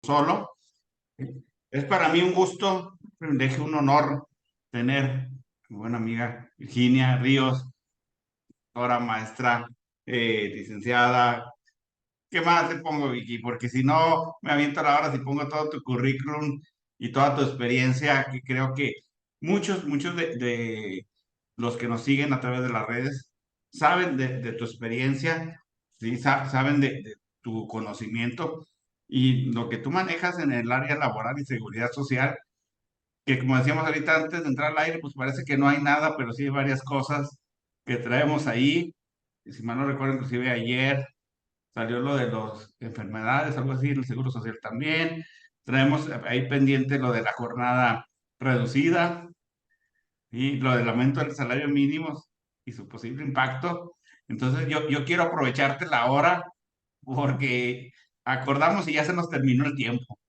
solo. Es para mí un gusto, un privilegio, un honor tener mi buena amiga Virginia Ríos, ahora maestra, licenciada. ¿Qué más te pongo, Vicky? Porque si no, me aviento la hora si pongo todo tu currículum y toda tu experiencia, que creo que muchos de los que nos siguen a través de las redes saben de tu experiencia, ¿sí? Saben de tu conocimiento y lo que tú manejas en el área laboral y seguridad social, que como decíamos ahorita antes de entrar al aire, pues parece que no hay nada, pero sí hay varias cosas que traemos ahí. Y si mal no recuerdo, inclusive ayer salió lo de las enfermedades, algo así, el Seguro Social también. Traemos ahí pendiente lo de la jornada reducida y lo del aumento del salario mínimo y su posible impacto. Entonces yo quiero aprovecharte la hora porque acordamos y ya se nos terminó el tiempo.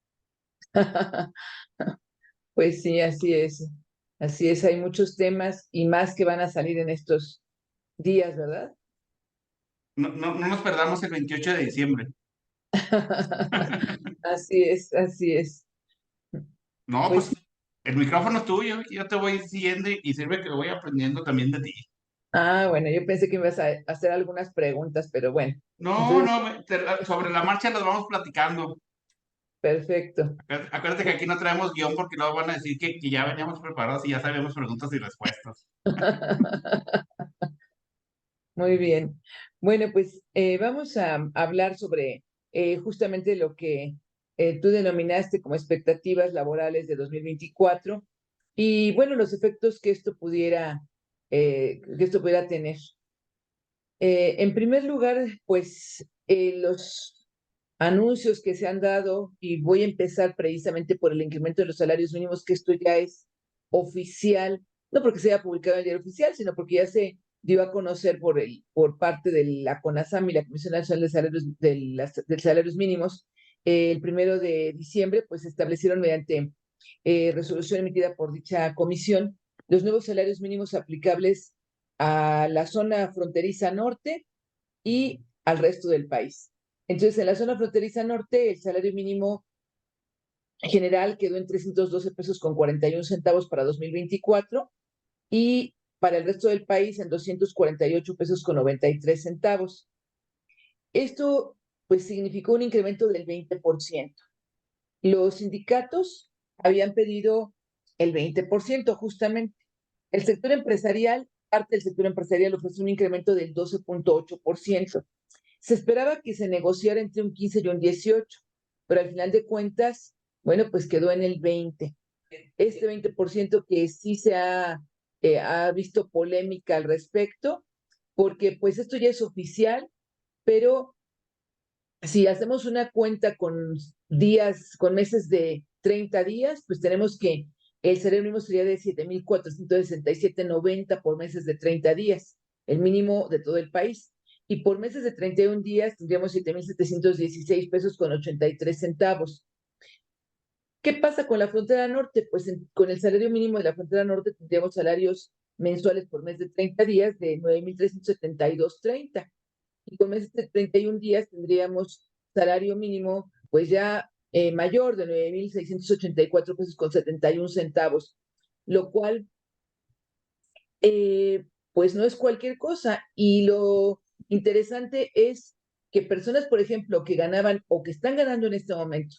Pues sí, así es. Así es, hay muchos temas y más que van a salir en estos días, ¿verdad? No nos perdamos el 28 de diciembre. Así es, así es. No, Pues pues sí. el micrófono es tuyo, yo te voy siguiendo y sirve que voy aprendiendo también de ti. Bueno, yo pensé que me ibas a hacer algunas preguntas, pero bueno, No, entonces, no, sobre la marcha los vamos platicando. perfecto. Acuérdate que aquí no traemos guión porque luego van a decir que ya veníamos preparados y ya sabíamos preguntas y respuestas. Muy bien. Bueno, pues vamos a hablar sobre justamente lo que tú denominaste como expectativas laborales de 2024 y bueno, los efectos que esto pudiera tener. En primer lugar, pues los anuncios que se han dado, y voy a empezar precisamente por el incremento de los salarios mínimos, que esto ya es oficial, no porque se haya publicado en el diario oficial, sino porque ya se dio a conocer por parte de la CONASAM y la Comisión Nacional de Salarios Mínimos. El 1 de diciembre, pues se establecieron mediante resolución emitida por dicha comisión los nuevos salarios mínimos aplicables a la zona fronteriza norte y al resto del país. Entonces, en la zona fronteriza norte, el salario mínimo general quedó en 312 pesos con 41 centavos para 2024 y para el resto del país en 248 pesos con 93 centavos. Esto, pues, significó un incremento del 20%. Los sindicatos habían pedido el 20% justamente. El sector empresarial, parte del sector empresarial ofreció un incremento del 12.8%. Se esperaba que se negociara entre un 15 y un 18, pero al final de cuentas, bueno, pues quedó en el 20. Este 20% que sí ha visto polémica al respecto, porque pues esto ya es oficial, pero si hacemos una cuenta con días, con meses de 30 días, pues tenemos que el salario mínimo sería de 7,467,90 por meses de 30 días, el mínimo de todo el país. Y por meses de 31 días tendríamos 7,716 pesos con 83 centavos. ¿Qué pasa con la frontera norte? Pues con el salario mínimo de la frontera norte tendríamos salarios mensuales por mes de 30 días de 9,372,30 y con meses de 31 días tendríamos salario mínimo, pues ya mayor de 9,684 pesos con 71 centavos, lo cual, pues no es cualquier cosa. Y lo interesante es que personas, por ejemplo, que ganaban o que están ganando en este momento,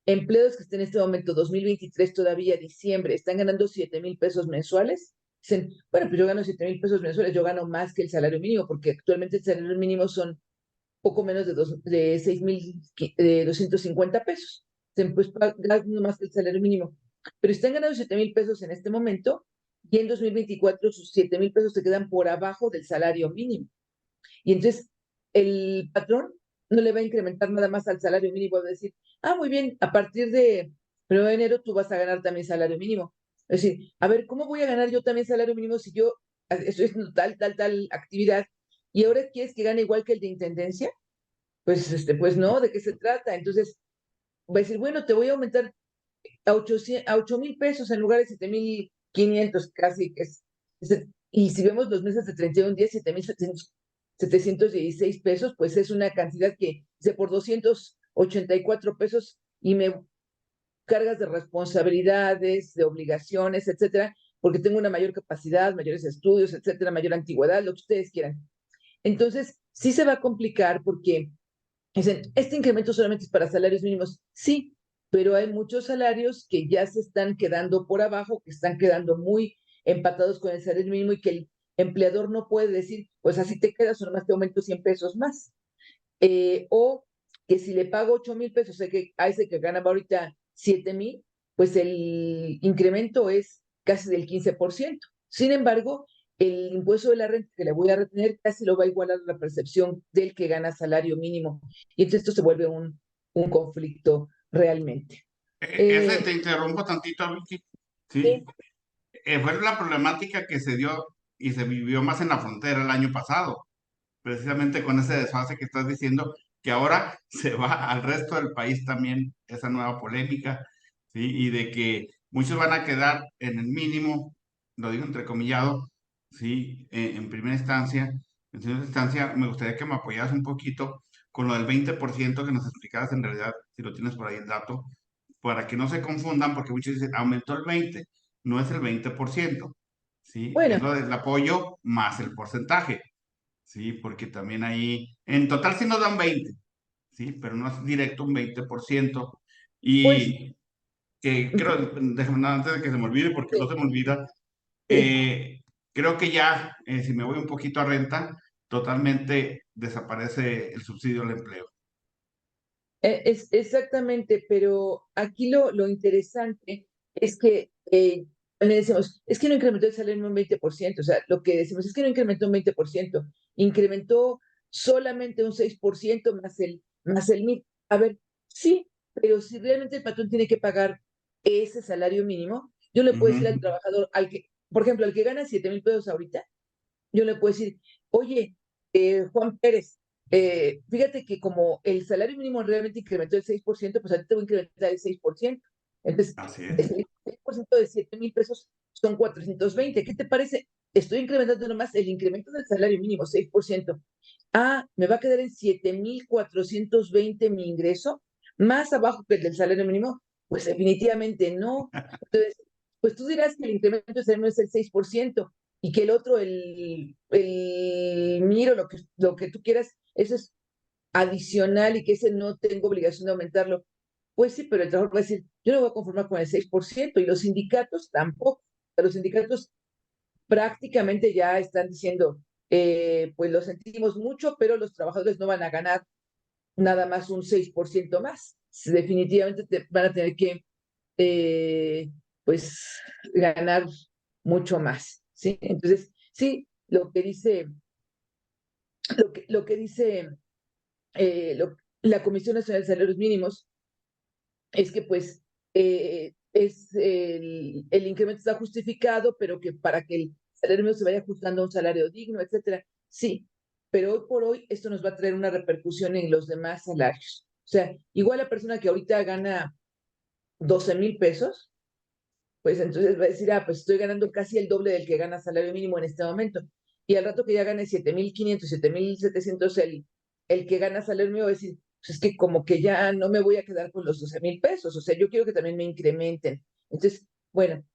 empleos que estén en este momento, 2023 todavía, diciembre, están ganando 7,000 pesos mensuales. Dicen, bueno, pues yo gano 7,000 pesos mensuales, yo gano más que el salario mínimo, porque actualmente el salario mínimo son poco menos de 6,250 pesos. Pues gano más que el salario mínimo. Pero están ganando 7,000 pesos en este momento y en 2024 sus 7,000 pesos se quedan por abajo del salario mínimo. Y entonces el patrón no le va a incrementar nada más al salario mínimo, va a decir, muy bien, a partir de 1 de enero tú vas a ganar también salario mínimo. Es decir, a ver, ¿cómo voy a ganar yo también salario mínimo si yo estoy haciendo tal actividad y ahora quieres que gane igual que el de intendencia? Pues no, ¿de qué se trata? Entonces va a decir, bueno, te voy a aumentar a 8,000 pesos en lugar de 7,500 casi, y si vemos los meses de 31 días, 7,716 pesos, pues es una cantidad que, por 284 pesos, y me cargas de responsabilidades, de obligaciones, etcétera, porque tengo una mayor capacidad, mayores estudios, etcétera, mayor antigüedad, lo que ustedes quieran. Entonces, sí se va a complicar porque dicen, este incremento solamente es para salarios mínimos. Sí, pero hay muchos salarios que ya se están quedando por abajo, que están quedando muy empatados con el salario mínimo y que el empleador no puede decir, pues así te quedas o nomás te aumento 100 pesos más. O que si le pago 8,000 pesos a ese que gana ahorita 7,000, pues el incremento es casi del 15%. Sin embargo, el impuesto de la renta que le voy a retener casi lo va a igualar a la percepción del que gana salario mínimo. Y entonces esto se vuelve un conflicto realmente. Ese te interrumpo tantito, Vicky. Sí, Sí, fue la problemática que se dio y se vivió más en la frontera el año pasado, precisamente con ese desfase que estás diciendo, que ahora se va al resto del país también esa nueva polémica, ¿sí? Y de que muchos van a quedar en el mínimo, lo digo entrecomillado, ¿sí? En primera instancia. En segunda instancia, me gustaría que me apoyaras un poquito con lo del 20% que nos explicaras en realidad, si lo tienes por ahí el dato, para que no se confundan, porque muchos dicen, aumentó el 20, no es el 20%, ¿sí? Es bueno, lo del apoyo más el porcentaje. Sí, porque también ahí, en total sí nos dan 20, sí, pero no es directo un 20%. pues Y que creo, déjame nada antes de que se me olvide, porque no sí, se me olvida, sí. creo que ya, si me voy un poquito a renta, totalmente desaparece el subsidio al empleo. Es exactamente, pero aquí lo interesante es que le decimos, es que no incrementó el salario en un 20%, o sea, lo que decimos es que no incrementó un 20%, incrementó solamente un 6% más el MIP. A ver, sí, pero si realmente el patrón tiene que pagar ese salario mínimo, yo le puedo decir al Ujú, trabajador, por ejemplo, al que gana 7,000 pesos ahorita, yo le puedo decir, oye, Juan Pérez, fíjate que como el salario mínimo realmente incrementó el 6%, pues ahorita te voy a incrementar el 6%. Entonces, así el es. 6% de 7,000 pesos son 420. ¿Qué te parece? Estoy incrementando nomás el incremento del salario mínimo, 6%. Ah, me va a quedar en 7,420 mi ingreso, más abajo que el del salario mínimo. Pues definitivamente no. Entonces, pues tú dirás que el incremento del salario mínimo es el 6% y que el otro, el miro, lo que tú quieras, eso es adicional y que ese no tengo obligación de aumentarlo. Pues sí, pero el trabajador va a decir, yo no voy a conformar con el 6% y los sindicatos tampoco. Los sindicatos prácticamente ya están diciendo, pues lo sentimos mucho, pero los trabajadores no van a ganar nada más un 6% más. Definitivamente van a tener que, eh, pues, ganar mucho más, ¿sí? Entonces, sí, lo que dice la Comisión Nacional de Salarios Mínimos es que, pues, el incremento está justificado, pero que para que el salario mínimo se vaya ajustando a un salario digno, etcétera. Sí, pero hoy por hoy esto nos va a traer una repercusión en los demás salarios. O sea, igual la persona que ahorita gana 12,000 pesos, pues entonces va a decir, pues estoy ganando casi el doble del que gana salario mínimo en este momento. Y al rato que ya gane 7,500, 7,700 el que gana salario mínimo va a decir, pues es que como que ya no me voy a quedar con los 12,000 pesos, o sea, yo quiero que también me incrementen. Entonces, bueno,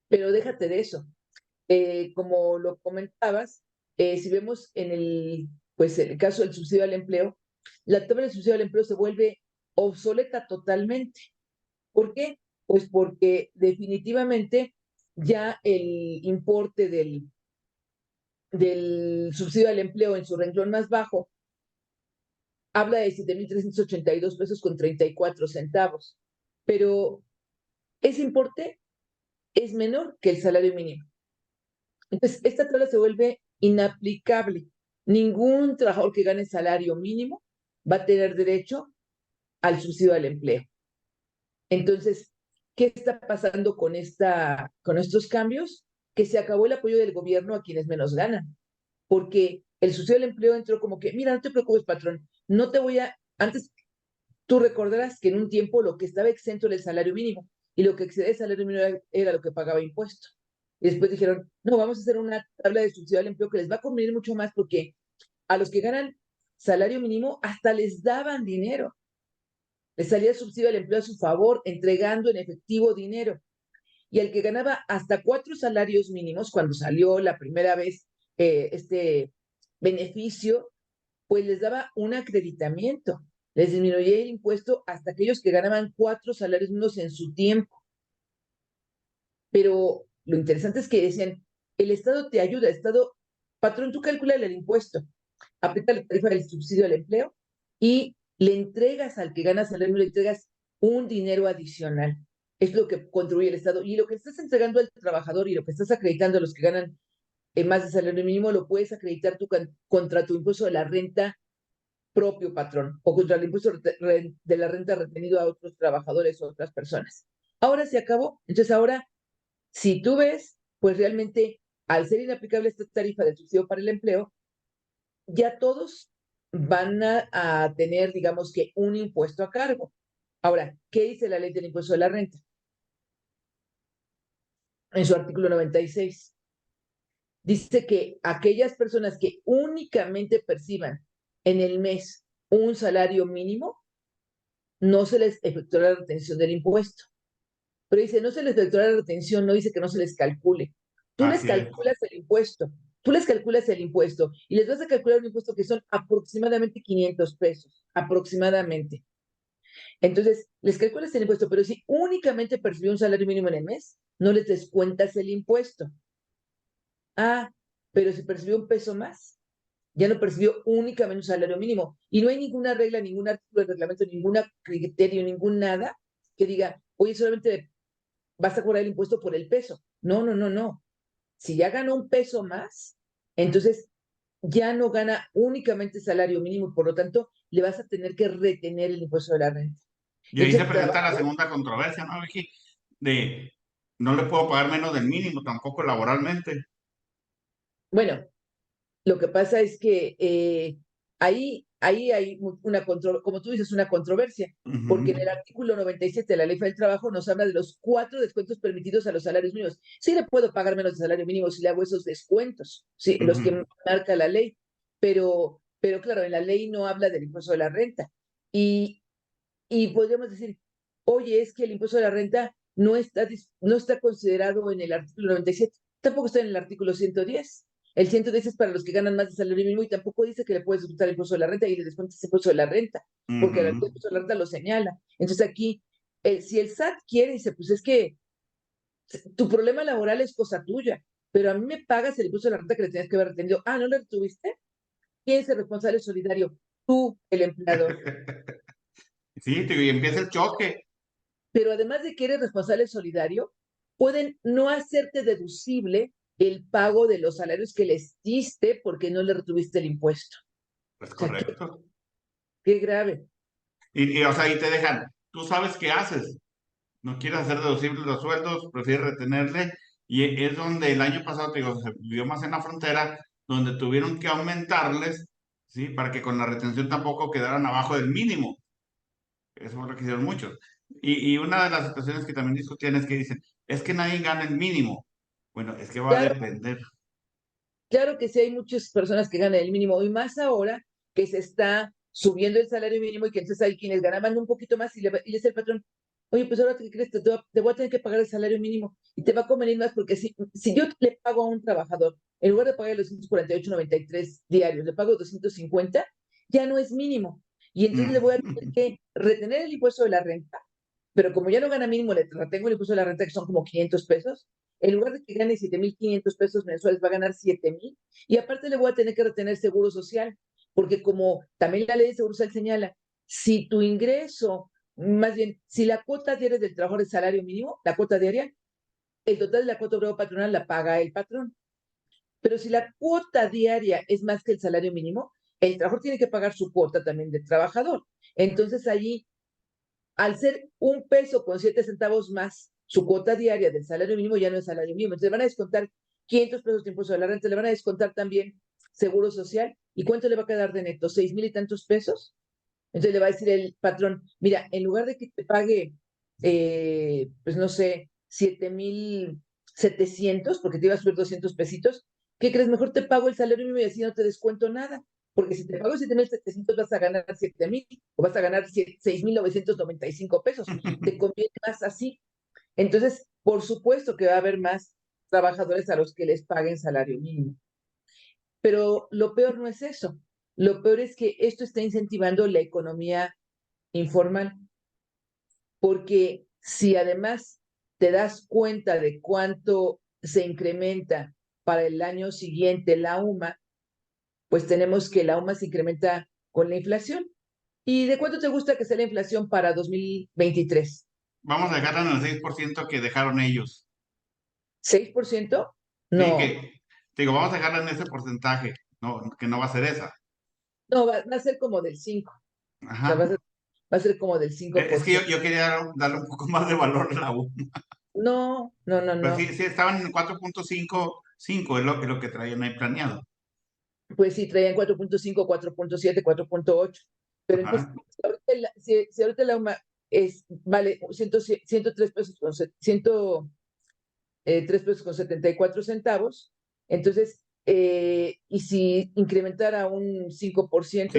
pero déjate de eso. Como lo comentabas, si vemos pues el caso del subsidio al empleo, la tabla del subsidio al empleo se vuelve obsoleta totalmente. ¿Por qué? Pues porque definitivamente ya el importe del subsidio al empleo en su renglón más bajo habla de 7,382 pesos con 34 centavos, pero ese importe es menor que el salario mínimo. Entonces, esta tabla se vuelve inaplicable. Ningún trabajador que gane salario mínimo va a tener derecho al subsidio al empleo. Entonces, ¿qué está pasando con estos cambios? Que se acabó el apoyo del gobierno a quienes menos ganan, porque el subsidio del empleo entró como que, mira, no te preocupes, patrón, no te voy a, antes tú recordarás que en un tiempo lo que estaba exento era el salario mínimo y lo que excedía el salario mínimo era lo que pagaba impuesto. Y después dijeron, no, vamos a hacer una tabla de subsidio al empleo que les va a convenir mucho más porque a los que ganan salario mínimo hasta les daban dinero. Le salía subsidio al empleo a su favor, entregando en efectivo dinero. Y al que ganaba hasta 4 salarios mínimos, cuando salió la primera vez este beneficio, pues les daba un acreditamiento. Les disminuía el impuesto hasta aquellos que ganaban 4 salarios mínimos en su tiempo. Pero lo interesante es que decían, el Estado te ayuda, el Estado, patrón, tú calculas el impuesto, aplica la tarifa del subsidio al empleo y le entregas al que gana salario, le entregas un dinero adicional. Es lo que contribuye el Estado. Y lo que estás entregando al trabajador y lo que estás acreditando a los que ganan más de salario mínimo, lo puedes acreditar tú contra tu impuesto de la renta propio, patrón, o contra el impuesto de la renta retenido a otros trabajadores o otras personas. Ahora se acabó. Entonces ahora, si tú ves, pues realmente, al ser inaplicable esta tarifa de subsidio para el empleo, ya todos van a tener, digamos que, un impuesto a cargo. Ahora, ¿qué dice la ley del impuesto de la renta? En su artículo 96. Dice que aquellas personas que únicamente perciban en el mes un salario mínimo, no se les efectuará la retención del impuesto. Pero dice, no se les efectuará la retención, no dice que no se les calcule. Tú les Así es. calculas el impuesto, tú les calculas el impuesto y les vas a calcular un impuesto que son aproximadamente 500 pesos, aproximadamente. Entonces, les calculas el impuesto, pero si únicamente percibió un salario mínimo en el mes, no les descuentas el impuesto. Ah, pero si percibió un peso más, ya no percibió únicamente un salario mínimo. Y no hay ninguna regla, ningún artículo de reglamento, ningún criterio, ningún nada que diga, oye, solamente vas a cobrar el impuesto por el peso. No, no, no, no. Si ya ganó un peso más, entonces ya no gana únicamente salario mínimo, por lo tanto, le vas a tener que retener el impuesto de la renta. Y ahí se Entonces, presenta la segunda controversia, ¿no, Vicky? De no le puedo pagar menos del mínimo, tampoco laboralmente. bueno, lo que pasa es que ahí hay como tú dices, una controversia, porque en Ujú, el artículo 97 de la Ley Federal del Trabajo nos habla de los 4 descuentos permitidos a los salarios mínimos. Sí le puedo pagar menos de salario mínimo si le hago esos descuentos, sí, los que ujú. marca la ley, pero claro, en la ley no habla del impuesto de la renta. Y, y podríamos decir, oye, es que el impuesto de la renta no está considerado en el artículo 97, tampoco está en el artículo 110. El 110 es para los que ganan más de salario mínimo y tampoco dice que le puedes disfrutar el impuesto de la renta y le descuentas ese impuesto de la renta, porque el Ujú. impuesto de la renta lo señala. Entonces aquí, si el SAT quiere, dice, pues es que tu problema laboral es cosa tuya, pero a mí me pagas el impuesto de la renta que le tenías que haber retenido. Ah, ¿no le retuviste? ¿Quién es el responsable solidario? Tú, el empleador. Sí, y empieza el choque. Pero además de que eres responsable solidario, pueden no hacerte deducible el pago de los salarios que les diste porque no le retuviste el impuesto. Es O sea, correcto. qué grave. O sea, y te dejan, tú sabes qué haces. No quieres hacer deducibles los sueldos, prefieres retenerle. Y es donde el año pasado, te digo, se vivió más en la frontera, donde tuvieron que aumentarles, ¿sí? Para que con la retención tampoco quedaran abajo del mínimo. Eso fue lo que hicieron muchos. Y una de las situaciones que también discutían es que dicen, es que nadie gana el mínimo. Bueno, es que va a Claro, depender. claro que sí hay muchas personas que ganan el mínimo y más ahora que se está subiendo el salario mínimo y que entonces hay quienes ganaban un poquito más y le dice el patrón, oye, pues ahora qué crees, te voy a tener que pagar el salario mínimo y te va a convenir más porque si yo le pago a un trabajador, en lugar de pagar los 248,93 diarios, le pago 250, ya no es mínimo. Y entonces le voy a tener Mm. que retener el impuesto de la renta, pero como ya no gana mínimo, le retengo el impuesto de la renta que son como 500 pesos, en lugar de que gane 7,500 pesos mensuales, va a ganar 7,000. Y aparte le voy a tener que retener seguro social, porque como también la ley de seguro social señala, si tu ingreso, más bien, si la cuota diaria del trabajador es salario mínimo, la cuota diaria, el total de la cuota obrero patronal la paga el patrón. Pero si la cuota diaria es más que el salario mínimo, el trabajador tiene que pagar su cuota también de trabajador. Entonces allí, al ser 1 peso con 7 centavos más su cuota diaria del salario mínimo, ya no es salario mínimo. Entonces le van a descontar 500 pesos de impuesto de la renta, le van a descontar también seguro social. ¿Y cuánto le va a quedar de neto? 6,000 y tantos pesos. Entonces le va a decir el patrón, mira, en lugar de que te pague, pues no sé, 7,700, porque te iba a subir 200 pesitos, ¿qué crees? Mejor te pago el salario mínimo y así no te descuento nada, porque si te pago 7,700 vas a ganar 7,000 o vas a ganar 6,995 pesos. Te conviene más así. Entonces, por supuesto que va a haber más trabajadores a los que les paguen salario mínimo. Pero lo peor no es eso. Lo peor es que esto está incentivando la economía informal, porque si además te das cuenta de cuánto se incrementa para el año siguiente la UMA, pues tenemos que la UMA se incrementa con la inflación. ¿Y de cuánto te gusta que sea la inflación para 2023? Vamos a dejarla en el 6% que dejaron ellos. ¿6%? Sí, No, que, te digo, vamos a dejarla en ese porcentaje, no, que no va a ser esa. no, va a ser como del 5. O sea, Ajá. va a ser como del cinco Es por que yo, ciento. yo quería darle un poco más de valor a la U. No, no, no, Pues sí, no. sí, estaban en 4.55, es lo que traían ahí planeado. Pues sí, traían 4,5, 4,7, 4,8. Pero entonces, Ajá. si ahorita la UMA vale 103 pesos con 3 pesos con 74 centavos, entonces, y si incrementara un 5%, cinco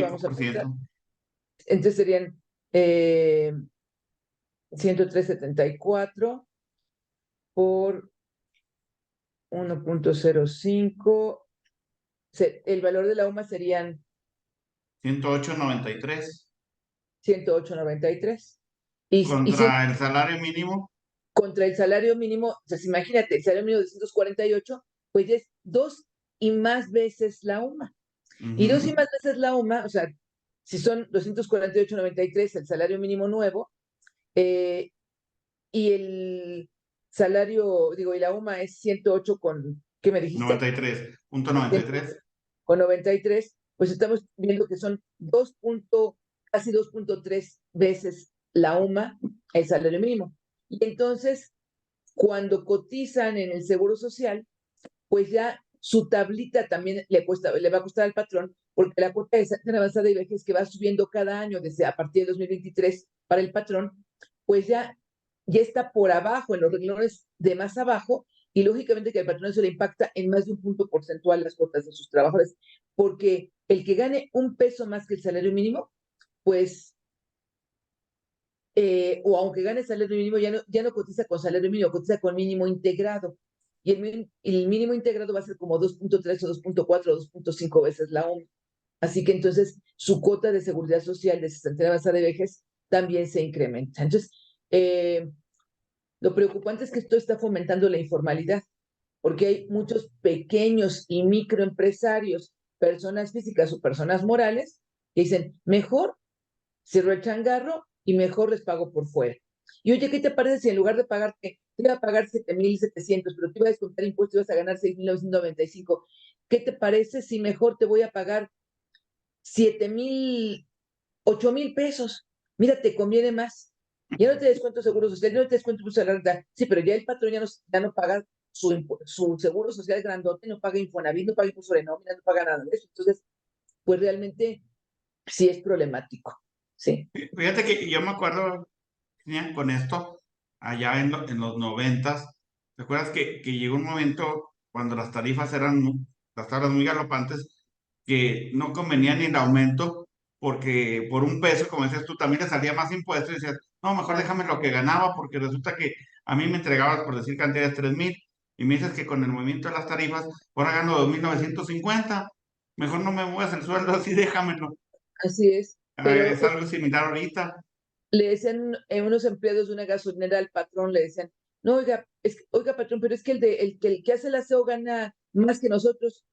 vamos a por pensar, ciento entonces serían 103,74 por 1,05. El valor de la UMA serían 108.93 108,93. Y contra el salario mínimo. contra el salario mínimo, o sea, imagínate, el salario mínimo de 248, pues ya es 2 y más veces la UMA. Y 2 y más veces la UMA, o sea, si son 248,93 el salario mínimo nuevo, eh, y el salario, digo, y la UMA es 108 con, ¿qué me dijiste? 93.93. Con 93, pues estamos viendo que son casi 2,3 veces la UMA el salario mínimo. Y entonces, cuando cotizan en el Seguro Social, pues ya su tablita también le va a costar al patrón, porque la cuota de avanzada y vejez que va subiendo cada año desde a partir de 2023 para el patrón, pues ya está por abajo, en los renglones de más abajo, y lógicamente que al patrón eso le impacta en más de un punto porcentual las cuotas de sus trabajadores, porque el que gane un peso más que el salario mínimo, pues, o aunque gane salario mínimo, ya no cotiza con salario mínimo, cotiza con mínimo integrado. Y el mínimo integrado va a ser como 2,3 o 2,4 o 2,5 veces la OMS. Así que entonces su cuota de seguridad social de cesantía avanzada de vejez también se incrementa. Entonces, lo preocupante es que esto está fomentando la informalidad, porque hay muchos pequeños y microempresarios, personas físicas o personas morales, que dicen, mejor cierro el changarro y mejor les pago por fuera. Y oye, ¿qué te parece si en lugar de pagarte, te iba a pagar 7,700, pero te iba a descontar impuestos y vas a ganar 6,995? ¿Qué te parece si mejor te voy a pagar 7,000, 8,000 pesos? Mira, te conviene más. Ya no te descuento seguro social, ya no te descuento tu salario. Sí, pero ya el patrón ya no paga su seguro social grandote, no paga Infonavit, no paga impuesto de nómina, no paga nada de eso. Entonces, pues realmente sí es problemático. Sí, Fíjate que yo me acuerdo, Kenia, con esto, allá en los 90s. ¿Te acuerdas que llegó un momento cuando las tarifas eran, las tablas muy galopantes, que no convenía ni el aumento, porque por un peso, como decías tú, también le salía más impuestos y decías, no, mejor déjame lo que ganaba, porque resulta que a mí me entregabas, por decir cantidades, 3,000, y me dices que con el movimiento de las tarifas, ahora gano 2,950, mejor no me muevas el sueldo, así déjamelo. así es. Ah, Pero es algo similar ahorita. le decían unos empleados de una gasolinera al patrón, le decían, no, oiga, oiga, patrón, pero es que el que hace el aseo gana más que nosotros.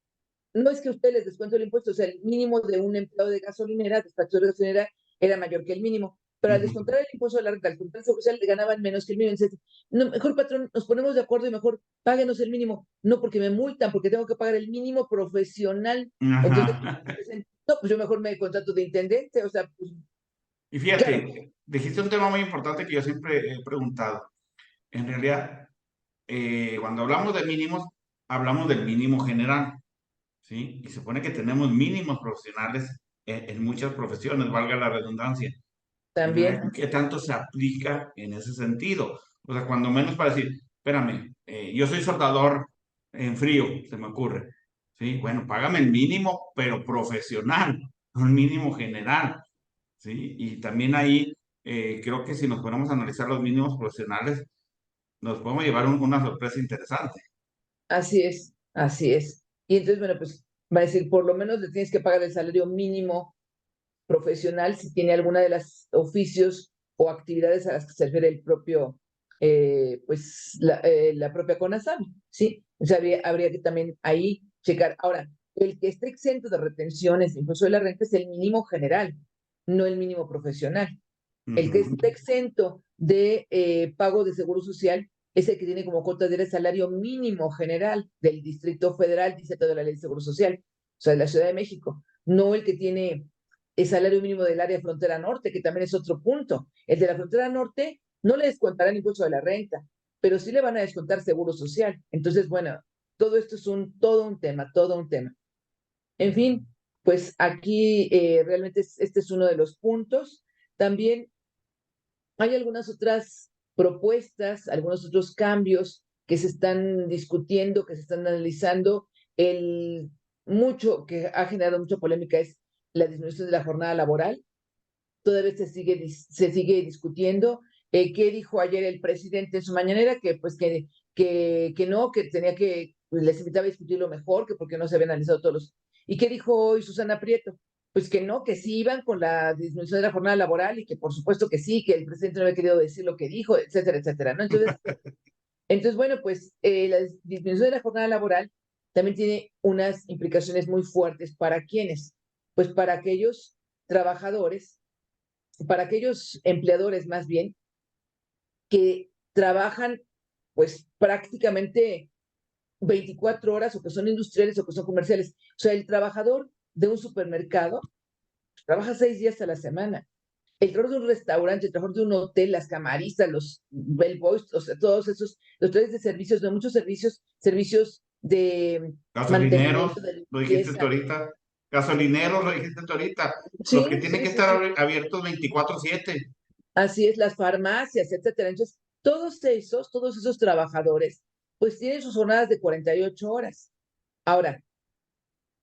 No es que usted les descuente el impuesto, o sea, el mínimo de un empleado de gasolinera, despachador de gasolinera, era mayor que el mínimo. Pero al Ujú. descontar el impuesto de la renta, al descontar el seguro social, le ganaban menos que el mínimo. Entonces, no, mejor patrón, nos ponemos de acuerdo y mejor páguenos el mínimo. No porque me multan, porque tengo que pagar el mínimo profesional. Entonces, Ajá. dicen, no, pues yo mejor me contrato de intendente, o sea, pues Y claro, fíjate, dijiste un tema muy importante que yo siempre he preguntado. En realidad, cuando hablamos de mínimos, hablamos del mínimo general, ¿sí? Y se supone que tenemos mínimos profesionales en muchas profesiones, valga la redundancia. En realidad, también. ¿qué tanto se aplica en ese sentido? O sea, cuando menos para decir, espérame, yo soy soldador en frío, se me ocurre. Sí, bueno, págame el mínimo, pero profesional, no el mínimo general, ¿sí? Y también ahí creo que si nos ponemos a analizar los mínimos profesionales, nos podemos llevar una sorpresa interesante. Así es, así es. Y entonces, bueno, pues va a decir, por lo menos le tienes que pagar el salario mínimo profesional si tiene alguna de las oficios o actividades a las que se refiere el propio, pues la propia CONASAMI, ¿sí? O sea, habría que también ahí checar. Ahora, el que esté exento de retenciones de impuesto de la renta es el mínimo general, no el mínimo profesional. El que Ujú. está exento de pago de seguro social es el que tiene como cuota de el salario mínimo general del Distrito Federal, dice toda la ley de seguro social, o sea, de la Ciudad de México, no el que tiene el salario mínimo del área frontera norte, que también es otro punto. El de la frontera norte no le descontarán impuesto de la renta, pero sí le van a descontar seguro social. Entonces, bueno, todo esto es todo un tema, todo un tema. En fin, pues aquí realmente este es uno de los puntos. También hay algunas otras propuestas, algunos otros cambios que se están discutiendo, que se están analizando. El mucho que ha generado mucha polémica es la disminución de la jornada laboral. Todavía se sigue discutiendo. ¿Qué dijo ayer el presidente en su mañanera? Que pues que no, que tenía que, pues, les invitaba a discutirlo mejor, que porque no se habían analizado todos los... ¿Y qué dijo hoy Susana Prieto? Pues que no, que sí iban con la disminución de la jornada laboral y que por supuesto que sí, que el presidente no había querido decir lo que dijo, etcétera, etcétera, ¿no? Entonces bueno, pues la disminución de la jornada laboral también tiene unas implicaciones muy fuertes para quienes, pues para aquellos trabajadores, para aquellos empleadores más bien, que trabajan pues prácticamente 24 horas o que son industriales o que son comerciales. O sea, el trabajador de un supermercado trabaja 6 días a la semana. El trabajador de un restaurante, el trabajador de un hotel, las camaristas, los bellboys, o sea, todos esos, los tres de servicios, de muchos servicios, servicios de mantenimiento, Gasolineros, de lo dijiste tú limpieza. ahorita. Gasolineros, lo dijiste tú ahorita. Los que Sí, tienen sí, que sí, estar sí. abiertos 24/7. Así es, las farmacias, etcétera. Entonces, todos esos trabajadores, pues tienen sus jornadas de 48 horas. Ahora,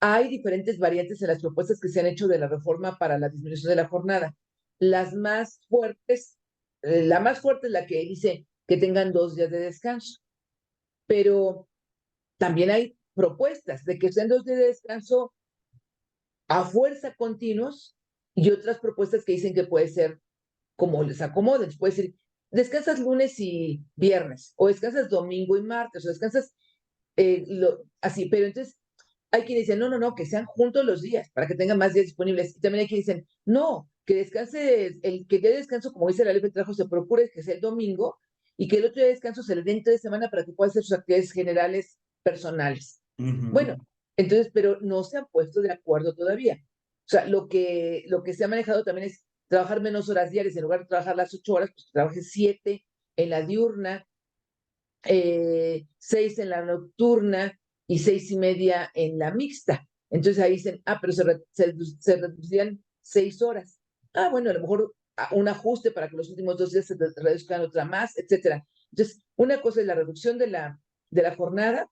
hay diferentes variantes en las propuestas que se han hecho de la reforma para la disminución de la jornada. Las más fuertes, la más fuerte es la que dice que tengan 2 días de descanso, pero también hay propuestas de que sean 2 días de descanso a fuerza continuos y otras propuestas que dicen que puede ser como les acomoden. Puede decir, descansas lunes y viernes, o descansas domingo y martes, o descansas así, pero entonces hay quienes dicen, no, no, no, que sean juntos los días para que tengan más días disponibles. Y también hay quienes dicen, no, que descanse, que el día de descanso, como dice la ley de trabajo, se procure que sea el domingo y que el otro día de descanso se le dé entre de semana para que pueda hacer sus actividades generales personales. Ujú. Bueno, entonces, pero no se han puesto de acuerdo todavía. O sea, lo que se ha manejado también es trabajar menos horas diarias, en lugar de trabajar las 8 horas, pues que trabajes 7 en la diurna, 6 en la nocturna y 6:30 en la mixta. Entonces ahí dicen, pero se reducirían 6 horas. Bueno, a lo mejor un ajuste para que los últimos 2 días se reduzcan otra más, etcétera. Entonces, una cosa es la reducción de la jornada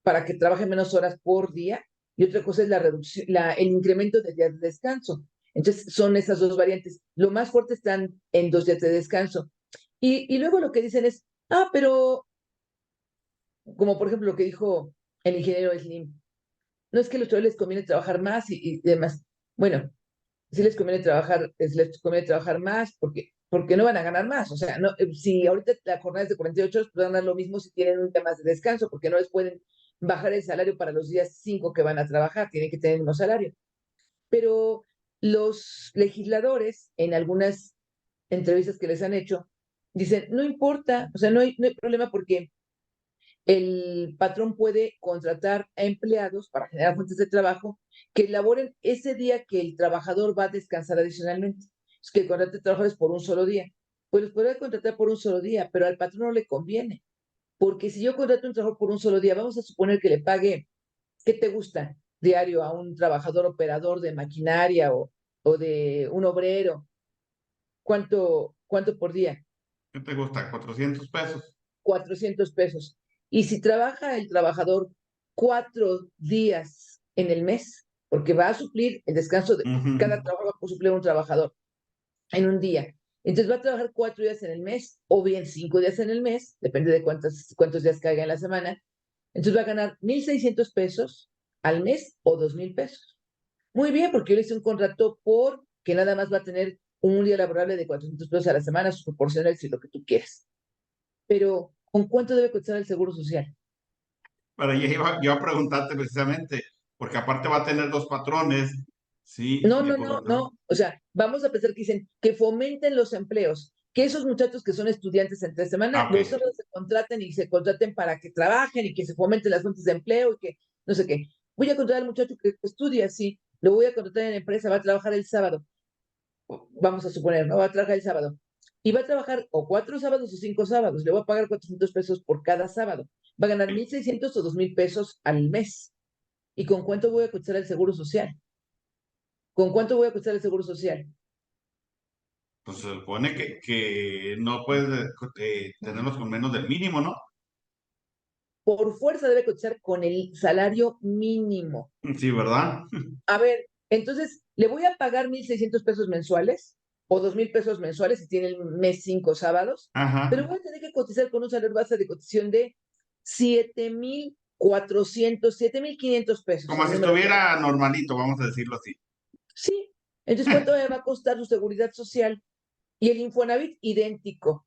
para que trabaje menos horas por día y otra cosa es la reducción, el incremento de días de descanso. Entonces, son esas dos variantes. Lo más fuerte están en 2 días de descanso. Y luego lo que dicen es, pero como por ejemplo lo que dijo el ingeniero Slim, no es que a los trabajadores les conviene trabajar más y demás. Bueno, sí les conviene trabajar más porque no van a ganar más. O sea, no, si ahorita la jornada es de 48 horas, pues van a ganar lo mismo si tienen un día más de descanso, porque no les pueden bajar el salario para los días 5 que van a trabajar, tienen que tener el mismo salario. Pero los legisladores, en algunas entrevistas que les han hecho, dicen, no importa, o sea, no hay problema porque el patrón puede contratar a empleados para generar fuentes de trabajo que laboren ese día que el trabajador va a descansar adicionalmente. Es que contrate trabajadores por un solo día. Pues los podría contratar por un solo día, pero al patrón no le conviene. Porque si yo contrato un trabajador por un solo día, vamos a suponer que le pague, ¿qué te gusta? Diario a un trabajador operador de maquinaria o de un obrero. ¿Cuánto por día? ¿Qué te gusta? 400 pesos. 400 pesos. Y si trabaja el trabajador 4 días en el mes, porque va a suplir el descanso de cada Ujú. trabajo, va a suplir un trabajador en un día. Entonces va a trabajar 4 días en el mes, o bien 5 días en el mes, depende de cuántos días caiga en la semana. Entonces va a ganar 1,600 pesos al mes o 2,000 pesos. Muy bien, porque yo le hice un contrato por que nada más va a tener un día laborable de 400 pesos a la semana, sus proporcionales y lo que tú quieras. Pero, ¿con cuánto debe cotizar el Seguro Social? Pero yo iba a preguntarte precisamente, porque aparte va a tener dos patrones, ¿sí? No, Y no, por lo no, tanto. no. O sea, vamos a pensar que dicen que fomenten los empleos, que esos muchachos que son estudiantes entre semana, Ah, ok. los sábados se contraten y se contraten para que trabajen y que se fomenten las fuentes de empleo y que no sé qué. Voy a contratar al muchacho que estudia, sí, lo voy a contratar en la empresa, va a trabajar el sábado, vamos a suponer, ¿no? Va a trabajar el sábado. Y va a trabajar o 4 sábados o 5 sábados, le voy a pagar 400 pesos por cada sábado. Va a ganar 1,600 o 2,000 pesos al mes. ¿Y con cuánto voy a cotizar el Seguro Social? ¿Con cuánto voy a cotizar el Seguro Social? Pues se supone que no puedes tenerlos con menos del mínimo, ¿no? Por fuerza debe cotizar con el salario mínimo. Sí, ¿verdad? A ver, entonces, ¿le voy a pagar 1,600 pesos mensuales o 2,000 pesos mensuales si tiene el mes 5 sábados? Pero Ajá. voy a tener que cotizar con un salario base de cotización de 7,400, 7,500 pesos, Como en si números estuviera redondos. normalito, vamos a decirlo así. Sí. Entonces, ¿cuánto me va a costar su seguridad social? Y el Infonavit idéntico.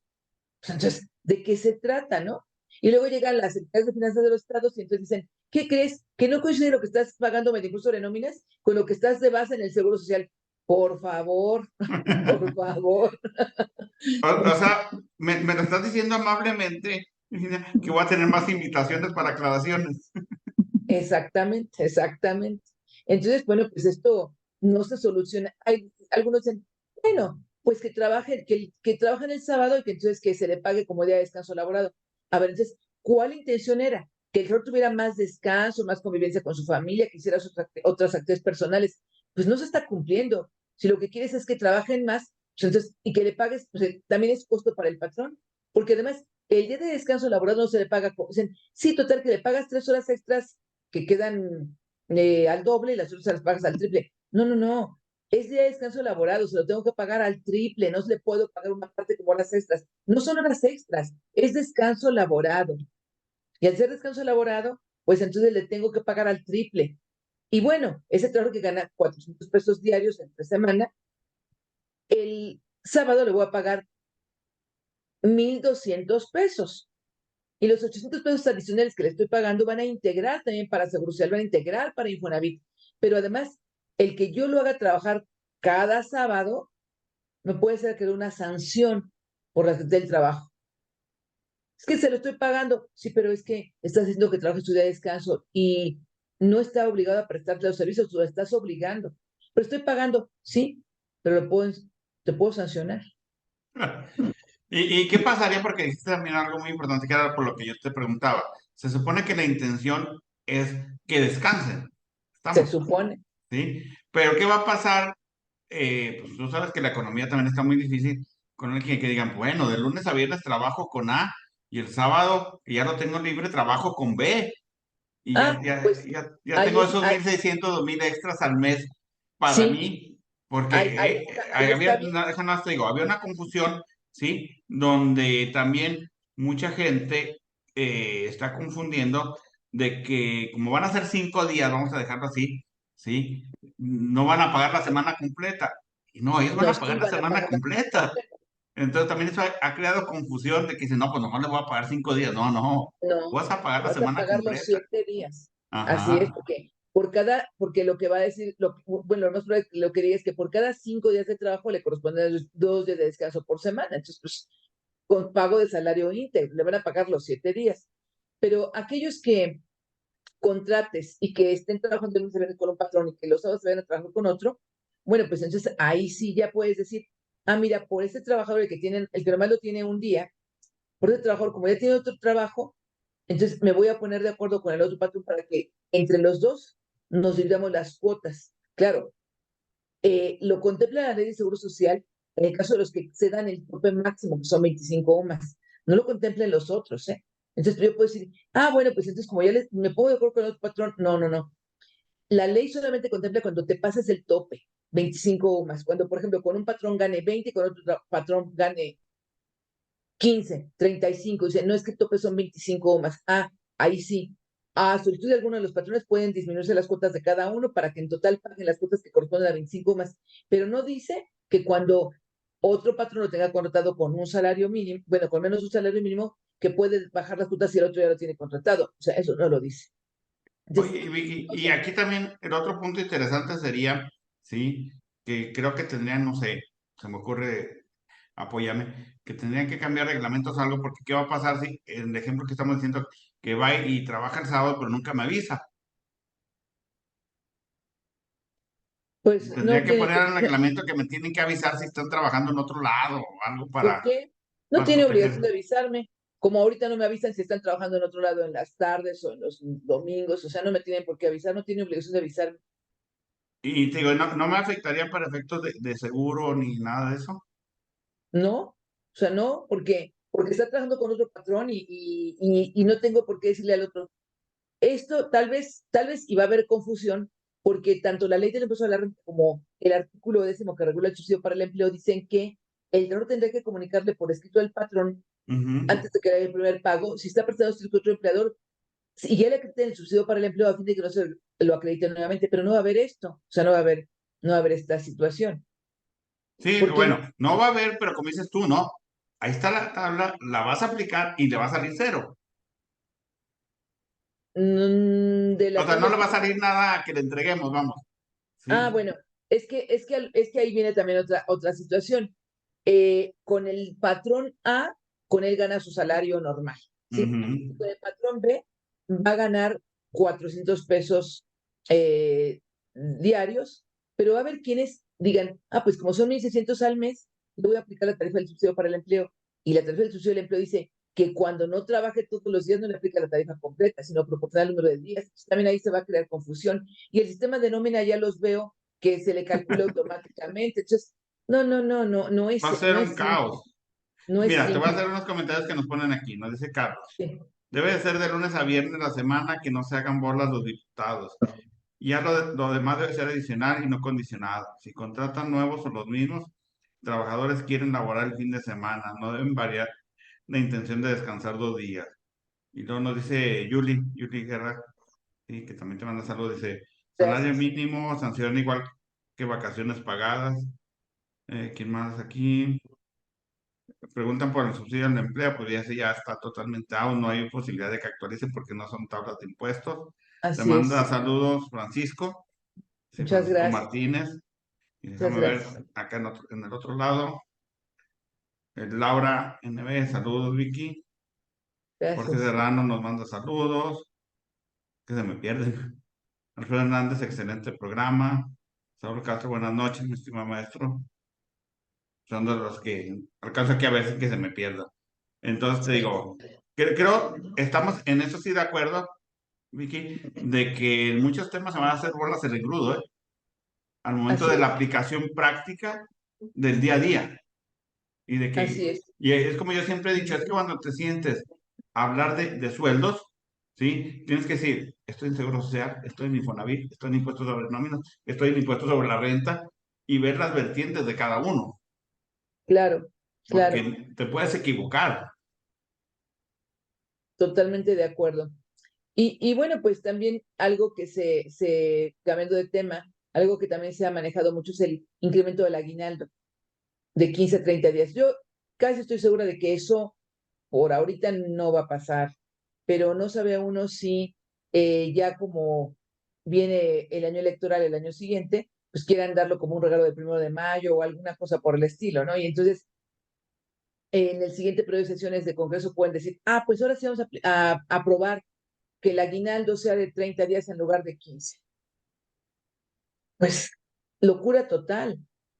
Pues entonces, ¿de qué se trata, no? Y luego llegan las secretarias de finanzas de los estados y entonces dicen, ¿qué crees? ¿Que no coincide lo que estás pagando mediante impuesto de nóminas con lo que estás de base en el Seguro Social? Por favor, por favor. O sea, me lo estás diciendo amablemente que voy a tener más invitaciones para aclaraciones. Exactamente, exactamente. Entonces, bueno, pues esto no se soluciona. Hay algunos dicen, bueno, pues que trabaje, que trabajen el sábado y que entonces que se le pague como día de descanso laborado. A ver, entonces, ¿cuál intención era? Que el rol tuviera más descanso, más convivencia con su familia, que hiciera otras actividades personales. Pues no se está cumpliendo. Si lo que quieres es que trabajen más, pues entonces, y que le pagues, pues también es costo para el patrón. Porque además, el día de descanso laboral no se le paga. Dicen, sí, total, que le pagas 3 horas extras que quedan al doble y las otras se las pagas al triple. No, no, no. Es día de descanso elaborado, se lo tengo que pagar al triple, no se le puedo pagar una parte como horas extras. No son horas extras, es descanso laborado. Y al ser descanso elaborado, pues entonces le tengo que pagar al triple. Y bueno, ese trabajo que gana 400 pesos diarios entre semana, el sábado le voy a pagar 1,200 pesos. Y los 800 pesos adicionales que le estoy pagando van a integrar también para Seguro Social, van a integrar para Infonavit. Pero además, el que yo lo haga trabajar cada sábado me puede ser que dé una sanción por las del trabajo. Es que se lo estoy pagando. Sí, pero es que estás diciendo que trabajes tu día de descanso y no está obligado a prestarte los servicios, tú lo estás obligando. Pero estoy pagando, sí, pero te puedo sancionar. ¿Y qué pasaría? Porque dijiste también algo muy importante que era por lo que yo te preguntaba. Se supone que la intención es que descansen. Se ¿Estamos? supone. ¿Sí? Pero ¿qué va a pasar? Pues tú sabes que la economía también está muy difícil con el que digan, bueno, de lunes a viernes trabajo con A y el sábado, que ya lo tengo libre, trabajo con B. Y ya, Ah, ya, pues ya, ya ahí tengo es, esos 1,600 2,000 extras al mes para sí, mí, porque ahí está bien. déjame más te digo, había una confusión, ¿sí? Donde también mucha gente está confundiendo de que como van a ser 5 días, vamos a dejarlo así, ¿sí? No van a pagar la semana completa. Y no, ellos van No, a pagar sí la van a semana pagar la semana completa. completa. Entonces también eso ha creado confusión de que dicen, no, pues nomás le voy a pagar 5 días. No, no, No, vas a pagar la vas a semana pagar los completa. 7 días. Así es, Ajá. porque lo que va a decir, bueno, lo más probable, lo que diga es que por cada 5 días de trabajo le corresponden 2 días de descanso por semana. Entonces, pues, con pago de salario íntegro, le van a pagar los 7 días. Pero aquellos que contrates y que estén trabajando en un con un patrón y que los sábados se vayan a trabajar con otro, bueno, pues entonces ahí sí ya puedes decir, ah, mira, por ese trabajador el que nomás lo tiene un día, por ese trabajador, como ya tiene otro trabajo, entonces me voy a poner de acuerdo con el otro patrón para que entre los dos nos dividamos las cuotas. Claro, lo contempla la ley de seguro social en el caso de los que excedan el tope máximo, que son 25 o más. No lo contemplan los otros, ¿eh? Entonces yo puedo decir, bueno, pues entonces como me pongo de acuerdo con el otro patrón, no, no, no. La ley solamente contempla cuando te pasas el tope, 25 o más. Cuando, por ejemplo, con un patrón gane 20, con otro patrón gane 15, 35. Dice, no es que el tope son 25 o más. Ahí sí. A solicitud de alguno de los patrones pueden disminuirse las cuotas de cada uno para que en total paguen las cuotas que corresponden a 25 o más. Pero no dice que cuando otro patrón lo tenga contratado con un salario mínimo, bueno, con menos de un salario mínimo, que puede bajar las cuotas si el otro ya lo tiene contratado. O sea, eso no lo dice. Entonces, Oye, Vicky, o y sea, aquí también el otro punto interesante sería, sí, que creo que tendrían, no sé, se me ocurre, apóyame, que tendrían que cambiar reglamentos o algo, porque ¿qué va a pasar si, en el ejemplo que estamos diciendo, que va y trabaja el sábado, pero nunca me avisa? pues Tendría no que tiene poner que, en el reglamento que me tienen que avisar si están trabajando en otro lado o algo ¿por qué? No para tiene obligación proteger. de avisarme. Como ahorita no me avisan si están trabajando en otro lado en las tardes o en los domingos, o sea, no me tienen por qué avisar, no tiene obligación de avisarme. Y te digo, no me afectaría para efectos de seguro ni nada de eso. No, o sea, no, porque está trabajando con otro patrón y no tengo por qué decirle al otro. Esto tal vez iba a haber confusión, porque tanto la ley del impuesto a la renta como el artículo 10 que regula el subsidio para el empleo dicen que el tenor tendría que comunicarle por escrito al patrón Ujú. antes de que haga el primer pago, si está prestado servicio con otro empleador, y ya le acrediten el subsidio para el empleo a fin de que no se lo acredite nuevamente, pero no va a haber esto, o sea, no va a haber esta situación. Sí, Porque bueno, no va a haber, pero como dices tú, no. Ahí está la tabla, la vas a aplicar y le va a salir cero. de O la sea, tabla no le del va a subsidio. salir nada que le entreguemos, vamos. Sí. Bueno, es que ahí viene también otra situación. Con el patrón A, con él gana su salario normal, ¿sí? Ujú. Con el patrón B va a ganar 400 pesos diarios, pero va a haber quienes digan, pues como son 1,600 al mes, le voy a aplicar la tarifa del subsidio para el empleo. Y la tarifa del subsidio del empleo dice que cuando no trabaje todos los días no le aplica la tarifa completa, sino proporcional al número de días. Entonces, también ahí se va a crear confusión. Y el sistema de nómina ya los veo que se le calcula automáticamente. Entonces, Va a ser no un es simple, caos. no es Mira, te voy a hacer simple. unos comentarios que nos ponen aquí. Nos dice Carlos. Sí, Debe de ser de lunes a viernes la semana que no se hagan bolas los diputados. Y ya lo demás debe ser adicional y no condicionado. Si contratan nuevos o los mismos, trabajadores quieren laborar el fin de semana, no deben variar la intención de descansar 2 días. Y luego nos dice Yuli Guerra, sí, que también te manda saludos, dice, salario gracias. mínimo, sanción igual que vacaciones pagadas. ¿Quién más aquí? Preguntan por el subsidio al empleo, pues ya ese ya está totalmente out, no hay posibilidad de que actualice porque no son tablas de impuestos. Te Así manda es. saludos Francisco, sí, Muchas Francisco gracias. Martínez. Y Muchas déjame ver gracias. acá en el otro lado. Laura NB, saludos Vicky. Jorge Gracias. Serrano nos manda saludos, que se me pierden. Alfredo Hernández, excelente programa. Saúl Castro, buenas noches, mi estimado maestro. Son de los que alcanzo aquí a veces que se me pierdan. Entonces te Sí, digo, creo, estamos en eso sí de acuerdo, Vicky, de que en muchos temas se van a hacer bolas el engrudo, ¿eh? Al momento así de la es. aplicación práctica del día a día. Y de Así que, es. y es como yo siempre he dicho, es que cuando te sientes a hablar de sueldos, ¿sí? Tienes que decir, estoy en Seguro Social, estoy en Infonavit, estoy en impuestos sobre nóminas, estoy en impuestos sobre la renta, y ver las vertientes de cada uno, Claro, claro. porque te puedes equivocar. Totalmente de acuerdo. Y bueno, pues también algo que cambiando de tema, algo que también se ha manejado mucho es el incremento del aguinaldo de 15 a 30 días. Yo casi estoy segura de que eso por ahorita no va a pasar, pero no sabe uno si ya como viene el año electoral el año siguiente, pues quieran darlo como un regalo del 1 de mayo o alguna cosa por el estilo, ¿no? Y entonces en el siguiente periodo de sesiones de Congreso pueden decir, pues ahora sí vamos a aprobar que el aguinaldo sea de 30 días en lugar de 15. Pues locura total,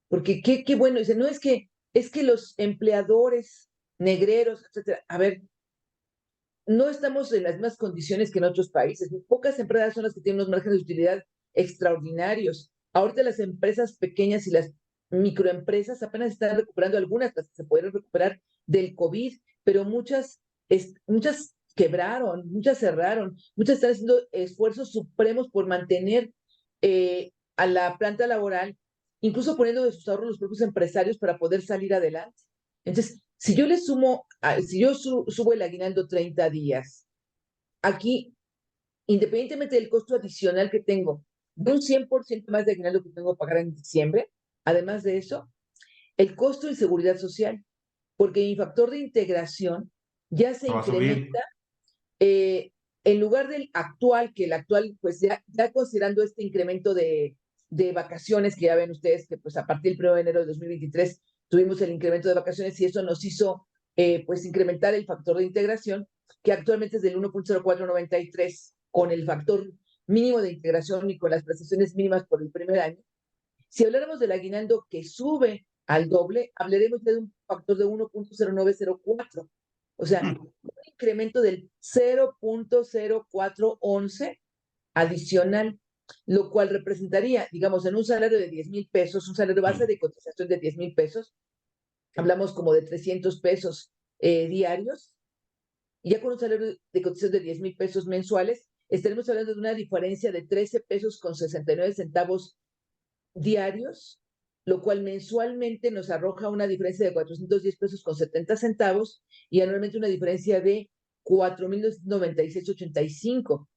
porque qué bueno, dice, no es que los empleadores negreros, etcétera, a ver, no estamos en las mismas condiciones que en otros países. Pocas empresas son las que tienen unos márgenes de utilidad extraordinarios. Ahorita las empresas pequeñas y las microempresas apenas están recuperando algunas, las que se pudieron recuperar del COVID, pero muchas quebraron, muchas cerraron, muchas están haciendo esfuerzos supremos por mantener a la planta laboral, incluso poniendo de sus ahorros los propios empresarios para poder salir adelante. Entonces, si yo le sumo, si yo subo el aguinaldo 30 días, aquí, independientemente del costo adicional que tengo, de un 100% más de aguinaldo que tengo que pagar en diciembre, además de eso, el costo de seguridad social, porque mi factor de integración ya se va a subir. incrementa en lugar del actual, que el actual, pues ya considerando este incremento de vacaciones, que ya ven ustedes que pues a partir del 1 de enero de 2023 tuvimos el incremento de vacaciones y eso nos hizo pues incrementar el factor de integración, que actualmente es del 1.0493, con el factor mínimo de integración y con las prestaciones mínimas por el primer año. Si habláramos del aguinaldo que sube al doble, hablaremos de un factor de 1.0904. O sea, un incremento del 0.0411 adicional, lo cual representaría, digamos, en un salario de 10,000 pesos, un salario base de cotización de 10,000 pesos, hablamos como de 300 pesos diarios, y ya con un salario de cotización de 10,000 pesos mensuales, estaremos hablando de una diferencia de 13 pesos con 69 centavos diarios, lo cual mensualmente nos arroja una diferencia de 410 pesos con 70 centavos y anualmente una diferencia de 4,096,85,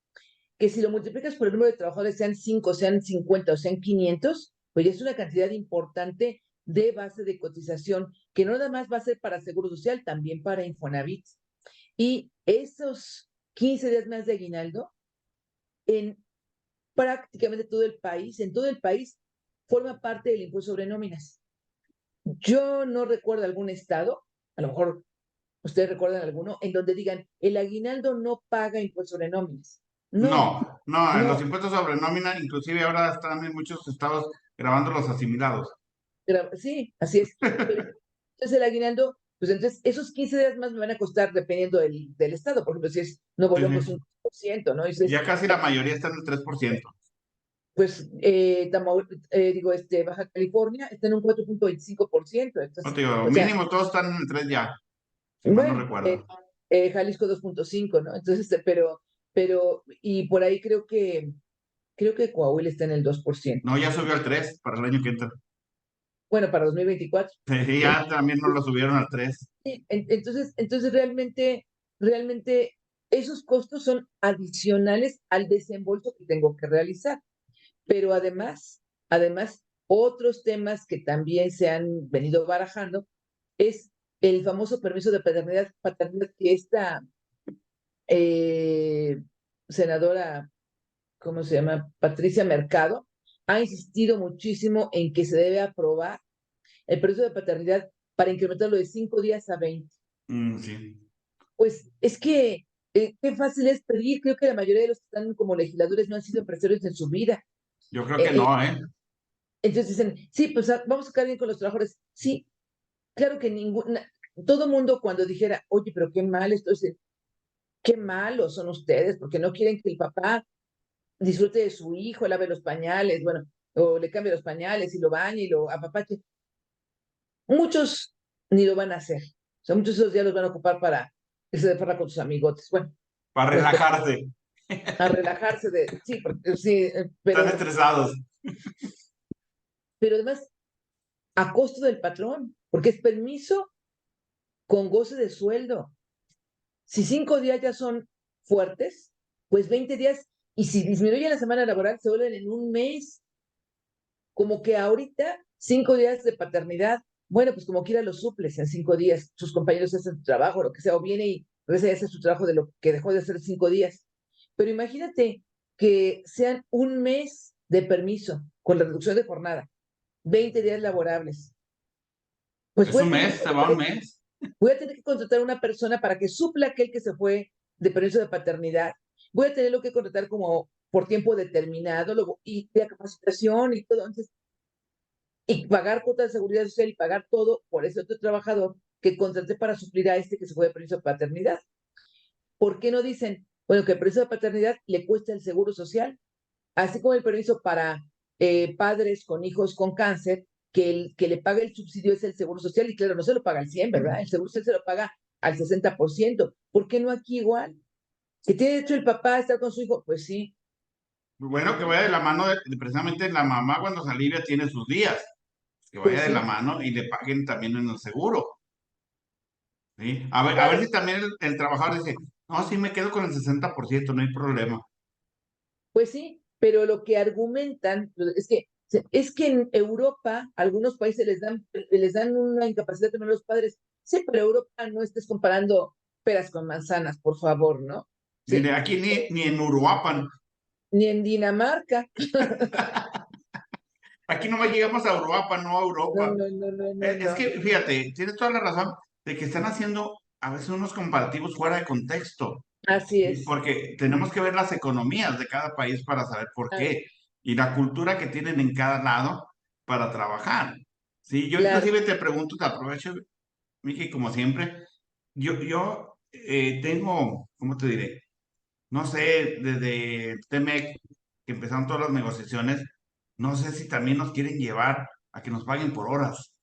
que si lo multiplicas por el número de trabajadores, sean 5, sean 50 o sean 500, pues ya es una cantidad importante de base de cotización, que no nada más va a ser para Seguro Social, también para Infonavit. Y esos 15 días más de aguinaldo, en prácticamente todo el país, en todo el país, forma parte del impuesto sobre nóminas. Yo no recuerdo algún estado, a lo mejor ustedes recuerdan alguno, en donde digan, el aguinaldo no paga impuesto sobre nóminas. No, No, no, los no, impuestos sobre nómina, inclusive ahora están en muchos estados grabando los asimilados. sí, así es. Pero entonces el aguinaldo, pues entonces esos 15 días más me van a costar dependiendo del estado. Por ejemplo, si es Nuevo Sí, León, pues sí. un 3%, ¿no? Y si es, Ya casi la mayoría está en el 3%. pues, digo, Baja California está en un 4.25%. No Entonces, te digo, o sea, mínimo todos están en el 3 ya, si mal no bueno, recuerdo. Jalisco 2.5, ¿no? Entonces, y por ahí creo que Coahuila está en el 2%. No, ya subió al 3 para el año que entra. Bueno, para 2024. Sí, En- ya también nos lo subieron al 3. entonces realmente esos costos son adicionales al desembolso que tengo que realizar. Pero además, otros temas que también se han venido barajando es el famoso permiso de paternidad que esta eh, senadora, ¿cómo se llama? Patricia Mercado, ha insistido muchísimo en que se debe aprobar el permiso de paternidad para incrementarlo de 5 días a 20. Sí, Pues es que qué fácil es pedir. Creo que la mayoría de los que están como legisladores no han sido empresarios en su vida. yo creo que Eh, eh, no, ¿eh? entonces dicen, sí, pues vamos a quedar bien con los trabajadores. Sí, claro que todo mundo cuando dijera, oye, pero qué mal esto, qué malos son ustedes, porque no quieren que el papá disfrute de su hijo, lave los pañales, bueno, o le cambie los pañales y lo bañe y lo apapache. Muchos ni lo van a hacer. O sea, muchos de esos días los van a ocupar para irse de farra con sus amigotes. Bueno, Para respeto, relajarse. a relajarse sí, sí, Están estresados. pero además a costo del patrón, porque es permiso con goce de sueldo. Si 5 días ya son fuertes, pues 20 días, y si disminuye la semana laboral, se vuelven en un mes. Como que ahorita, 5 días de paternidad, bueno, pues como quiera los suples en 5 días, sus compañeros hacen su trabajo, lo que sea, o viene y regresa y hace su trabajo de lo que dejó de hacer 5 días. Pero imagínate que sean un mes de permiso con la reducción de jornada, 20 días laborables. Pues Es un mes, se va un mes. voy a tener que contratar a una persona para que supla aquel que se fue de permiso de paternidad. Voy a tenerlo que contratar como por tiempo determinado, luego, y de capacitación y todo. Entonces, y pagar cuotas de seguridad social y pagar todo por ese otro trabajador que contraté para suplir a este que se fue de permiso de paternidad. ¿Por qué no dicen, bueno, que el permiso de paternidad le cuesta el seguro social, así como el permiso para padres con hijos con cáncer, que el que le paga el subsidio es el seguro social? Y claro, no se lo paga al 100, ¿verdad? El seguro social se lo paga al 60%. ¿Por qué no aquí igual? ¿Que tiene derecho el papá a estar con su hijo? Pues sí, Bueno, que vaya de la mano precisamente la mamá cuando se alivia tiene sus días, que vaya pues de la sí, mano y le paguen también en el seguro, ¿sí? A ver claro, si también el trabajador dice, no, sí me quedo con el 60%, no hay problema. pues sí, pero lo que argumentan es que en Europa algunos países les dan una incapacidad también a los padres. Sí, pero Europa no estés comparando peras con manzanas, por favor, ¿no? Dile, Sí, aquí ni en Uruapan, ni en Dinamarca. aquí nomás llegamos a Uruapan, no a No, Europa. no, no, no, no, Es no. que, fíjate, tienes toda la razón de que están haciendo a veces unos comparativos fuera de contexto. Así Sí, es. porque tenemos que ver las economías de cada país para saber por Ah, qué y la cultura que tienen en cada lado para trabajar. Sí, yo claro, inclusive te pregunto, te aprovecho, Miki, como siempre, yo tengo, ¿cómo te diré? No sé, desde Temec, que empezaron todas las negociaciones, no sé si también nos quieren llevar a que nos paguen por horas,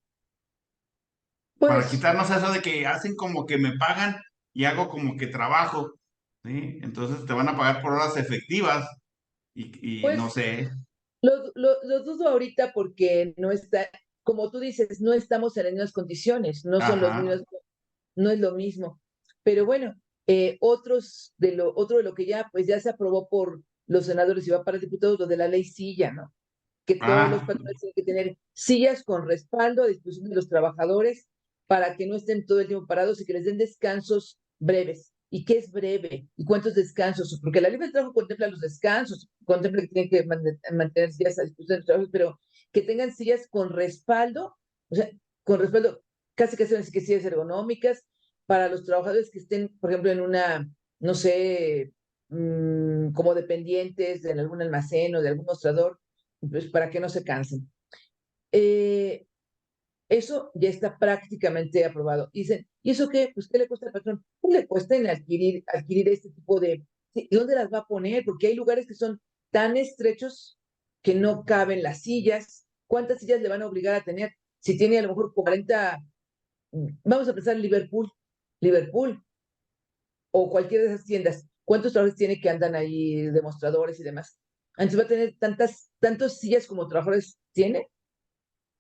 para pues, quitarnos eso de que hacen como que me pagan y hago como que trabajo, ¿sí? Entonces te van a pagar por horas efectivas y no pues sé. lo dudo ahorita porque no está, como tú dices, no estamos en las mismas condiciones, no son los Ajá. mismos, no es lo mismo. Pero bueno, otro de lo que ya, pues ya se aprobó por los senadores y va para diputados, lo de la ley silla, ¿no? Que todos los Ah, patrones tienen que tener sillas con respaldo a disposición de los trabajadores para que no estén todo el tiempo parados y que les den descansos breves. ¿Y qué es breve? ¿Y cuántos descansos? Porque la ley del trabajo contempla los descansos, contempla que tienen que mantener sillas a disposición de los trabajadores, pero que tengan sillas con respaldo, o sea, con respaldo, casi van a decir que sillas ergonómicas para los trabajadores que estén, por ejemplo, en una, no sé, como dependientes en algún almacén o de algún mostrador, pues para que no se cansen. Eh, Eso ya está prácticamente aprobado. Dicen, ¿y eso qué? Pues, ¿qué le cuesta al patrón? ¿Qué le cuesta en adquirir este tipo de... Sí, ¿y dónde las va a poner? Porque hay lugares que son tan estrechos que no caben las sillas. ¿Cuántas sillas le van a obligar a tener? Si tiene a lo mejor 40, vamos a pensar en Liverpool o cualquiera de esas tiendas. ¿Cuántos trabajadores tiene que andan ahí, demostradores y demás? Entonces va a tener tantas sillas como trabajadores tiene,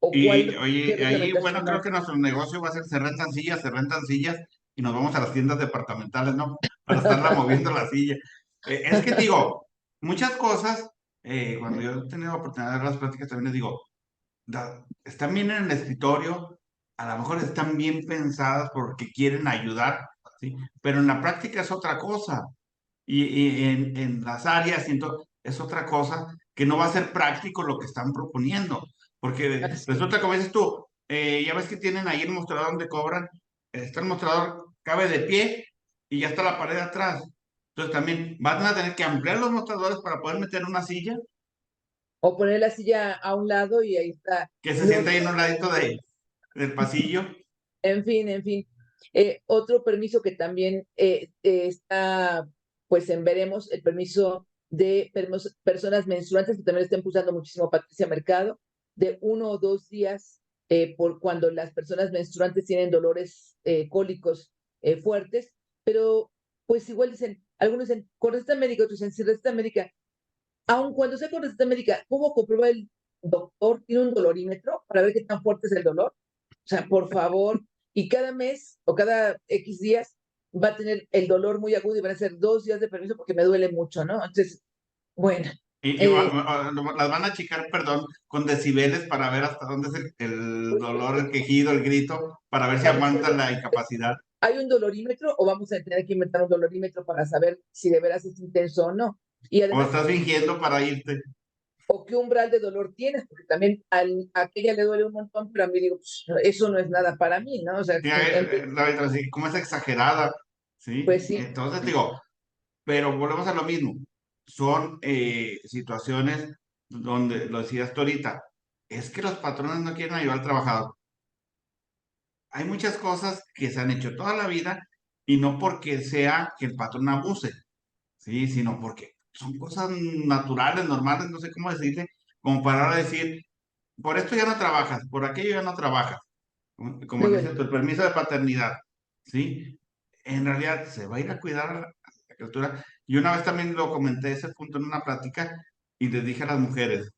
o y qué oye, ahí, bueno, reglamentación creo hay. que nuestro negocio va a ser se rentan sillas y nos vamos a las tiendas departamentales, ¿no? Para estarla moviendo la silla. Es que te digo, muchas cosas, cuando yo he tenido la oportunidad de dar las pláticas, también les digo, están bien en el escritorio, a lo mejor están bien pensadas porque quieren ayudar, ¿sí? Pero en la práctica es otra cosa. Y en las áreas, siento, es otra cosa que no va a ser práctico lo que están proponiendo. Porque Así resulta, como dices tú, ya ves que tienen ahí el mostrador donde cobran, está el mostrador, cabe de pie y ya está la pared atrás. Entonces también van a tener que ampliar los mostradores para poder meter una silla o poner la silla a un lado y ahí está. que se sienta Los, ahí en un ladito del pasillo. en fin, en fin. Otro permiso que también está, pues en veremos, el permiso de personas menstruantes, que también está impulsando muchísimo Patricia Mercado, de 1 o 2 días por cuando las personas menstruantes tienen dolores cólicos fuertes, pero pues igual dicen, algunos dicen, con receta médica, otros dicen, sin receta médica, aun cuando sea con receta médica, ¿cómo comprueba el doctor? ¿Tiene un dolorímetro para ver qué tan fuerte es el dolor? O sea, por favor, y cada mes o cada X días va a tener el dolor muy agudo y van a ser 2 días de permiso porque me duele mucho, ¿no? Entonces, bueno, Y eh, las van a achicar, perdón, con decibeles para ver hasta dónde es el dolor, el quejido, el grito, para ver si están aguanta diciendo, la incapacidad. ¿hay un dolorímetro o vamos a tener que inventar un dolorímetro para saber si de veras es intenso o no? Y O además, estás fingiendo para irte. ¿o qué umbral de dolor tienes? Porque también a aquella le duele un montón, pero a mí digo, "Pues, eso no es nada para mí, ¿no?" O sea, Sí, en fin, la letra así, como es exagerada, ¿sí? pues sí, Entonces digo, pero volvemos a lo mismo. Son situaciones donde, lo decías tú ahorita, es que los patrones no quieren ayudar al trabajador. Hay muchas cosas que se han hecho toda la vida y no porque sea que el patrón abuse, ¿sí? Sino porque son cosas naturales, normales, no sé cómo decirle, como para ahora decir, por esto ya no trabajas, por aquello ya no trabajas, como luego, dices, tu permiso de paternidad, ¿sí? En realidad se va a ir a cuidar a la criatura Y una vez también lo comenté ese punto en una plática y les dije a las mujeres,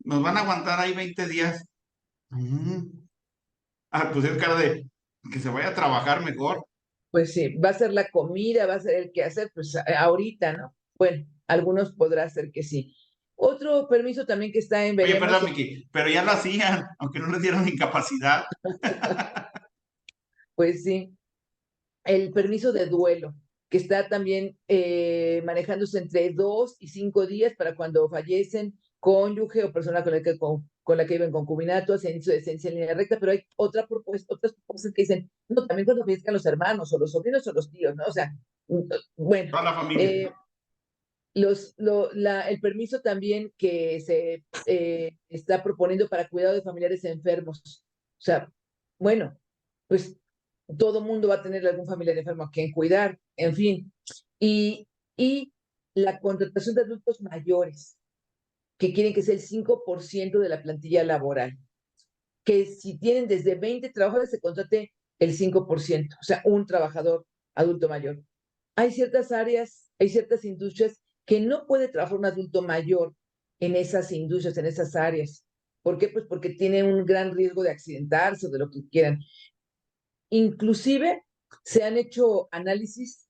nos van a aguantar ahí 20 días. Pusieron cara de que se vaya a trabajar mejor. Pues sí, va a ser la comida, va a ser el quehacer, pues ahorita, ¿no? Bueno, algunos podrá ser que sí. Otro permiso también que está en Oye, veremos, perdón, Miki, pero ya lo hacían, aunque no les dieron incapacidad. pues sí, el permiso de duelo, que está también manejándose entre 2 y 5 días para cuando fallecen cónyuge o persona con la que viven concubinato, ascenso de esencia en línea recta, pero hay otras propuestas que dicen, no, también cuando fallezcan los hermanos o los sobrinos o los tíos, ¿no? O sea, bueno, Toda la familia. eh, el permiso también que se está proponiendo para cuidado de familiares enfermos. O sea, bueno, pues todo mundo va a tener algún familiar enfermo a quien cuidar, en fin. Y, y la contratación de adultos mayores, que quieren que sea el 5% de la plantilla laboral, que si tienen desde 20 trabajadores se contrate el 5%, o sea, un trabajador adulto mayor. Hay ciertas áreas, hay ciertas industrias que no puede trabajar un adulto mayor en esas industrias, en esas áreas. ¿Por qué? Pues porque tiene un gran riesgo de accidentarse o de lo que quieran. Inclusive se han hecho análisis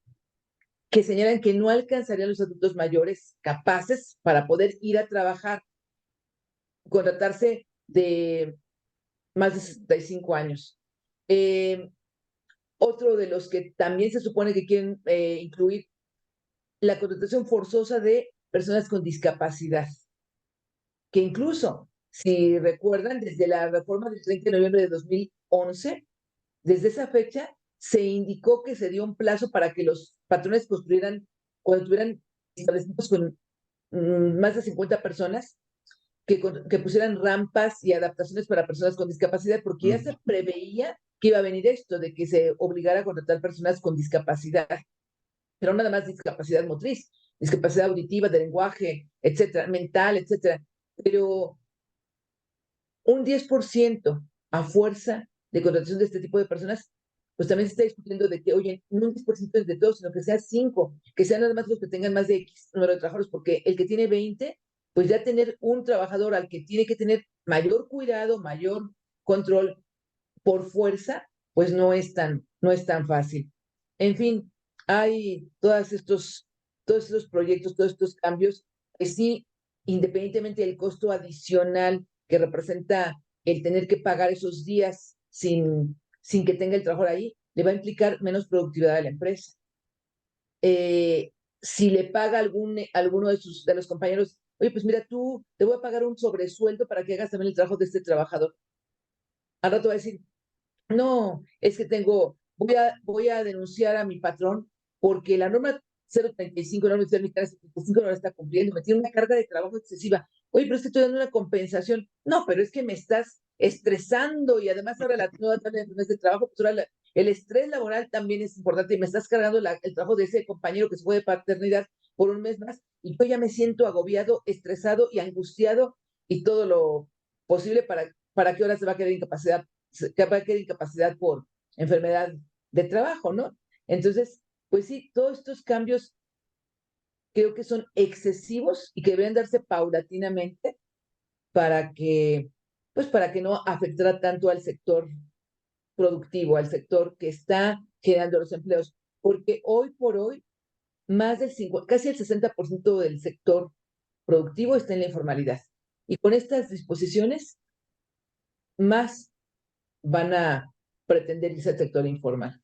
que señalan que no alcanzarían los adultos mayores capaces para poder ir a trabajar, contratarse de más de 65 años. Eh, Otro de los que también se supone que quieren incluir la contratación forzosa de personas con discapacidad, que incluso, si recuerdan, desde la reforma del 30 de noviembre de 2011, desde esa fecha se indicó que se dio un plazo para que los patrones construyeran, cuando tuvieran establecimientos con más de 50 personas, que pusieran rampas y adaptaciones para personas con discapacidad, porque ya se preveía que iba a venir esto, de que se obligara a contratar personas con discapacidad, pero no nada más discapacidad motriz, discapacidad auditiva, de lenguaje, etcétera, mental, etcétera. Pero un 10% a fuerza de contratación de este tipo de personas, pues también se está discutiendo de que, oye, no un 10% es de todos, sino que sea 5, que sean nada más los que tengan más de X número de trabajadores, porque el que tiene 20, pues ya tener un trabajador al que tiene que tener mayor cuidado, mayor control por fuerza, pues no es tan fácil. En fin, hay todos estos proyectos, todos estos cambios que sí, independientemente del costo adicional que representa el tener que pagar esos días sin que tenga el trabajo ahí, le va a implicar menos productividad a la empresa. Si le paga alguno de los compañeros, oye, pues mira, tú te voy a pagar un sobresueldo para que hagas también el trabajo de este trabajador. Al rato va a decir, no, es que voy a denunciar a mi patrón porque la norma 035, norma oficial mexicana 75 no la está cumpliendo, me tiene una carga de trabajo excesiva. Oye, pero es que estoy dando una compensación. No, pero es que me estás estresando y además ahora la nueva tabla de mes de trabajo, pues ahora el estrés laboral también es importante y me estás cargando el trabajo de ese compañero que se fue de paternidad por un mes más y yo ya me siento agobiado, estresado y angustiado y todo lo posible para que ahora se va a quedar incapacidad capaz que de incapacidad por enfermedad de trabajo, ¿no? Entonces, pues sí, todos estos cambios creo que son excesivos y que deben darse paulatinamente para que, pues para que no afectara tanto al sector productivo, al sector que está generando los empleos, porque hoy por hoy más del 50, casi el 60% del sector productivo está en la informalidad. Y con estas disposiciones, más van a pretender irse al sector informal.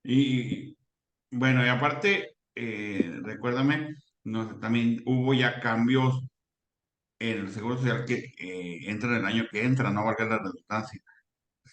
Y bueno, y aparte, recuérdame, no, también hubo ya cambios en el Seguro Social que entra el año que entra, no valga la redundancia.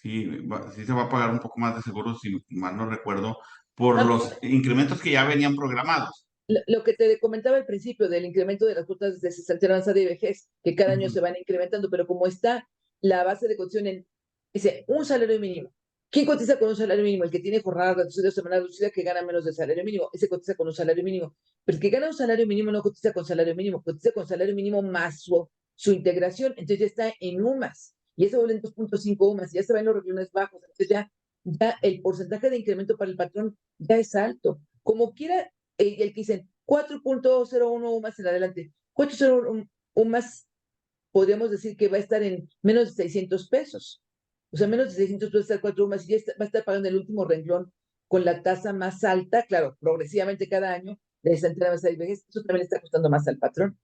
Sí, sí se va a pagar un poco más de seguro, si mal no recuerdo, por Ah, los incrementos que ya venían programados. lo que te comentaba al principio del incremento de las cuotas de cesantía avanzada y vejez, que cada año Ujú. se van incrementando, pero como está la base de cotización dice un salario mínimo. ¿Quién cotiza con un salario mínimo? El que tiene jornada reducida o semana reducida que gana menos del salario mínimo. Ese cotiza con un salario mínimo. Pero el que gana un salario mínimo no cotiza con salario mínimo, cotiza con salario mínimo más su integración. Entonces ya está en UMAS. Y eso vuelve en 2.5 UMAS. Y ya se va en los renglones bajos. Entonces ya el porcentaje de incremento para el patrón ya es alto. como quiera, el que dicen 4.01 más en adelante, 4.01 más, podríamos decir que va a estar en menos de 600 pesos. O sea, menos de 600 pesos estar 4 más y ya va a estar pagando el último renglón con la tasa más alta, claro, progresivamente cada año, de esa entrada más vejez, eso también le está costando más al patrón.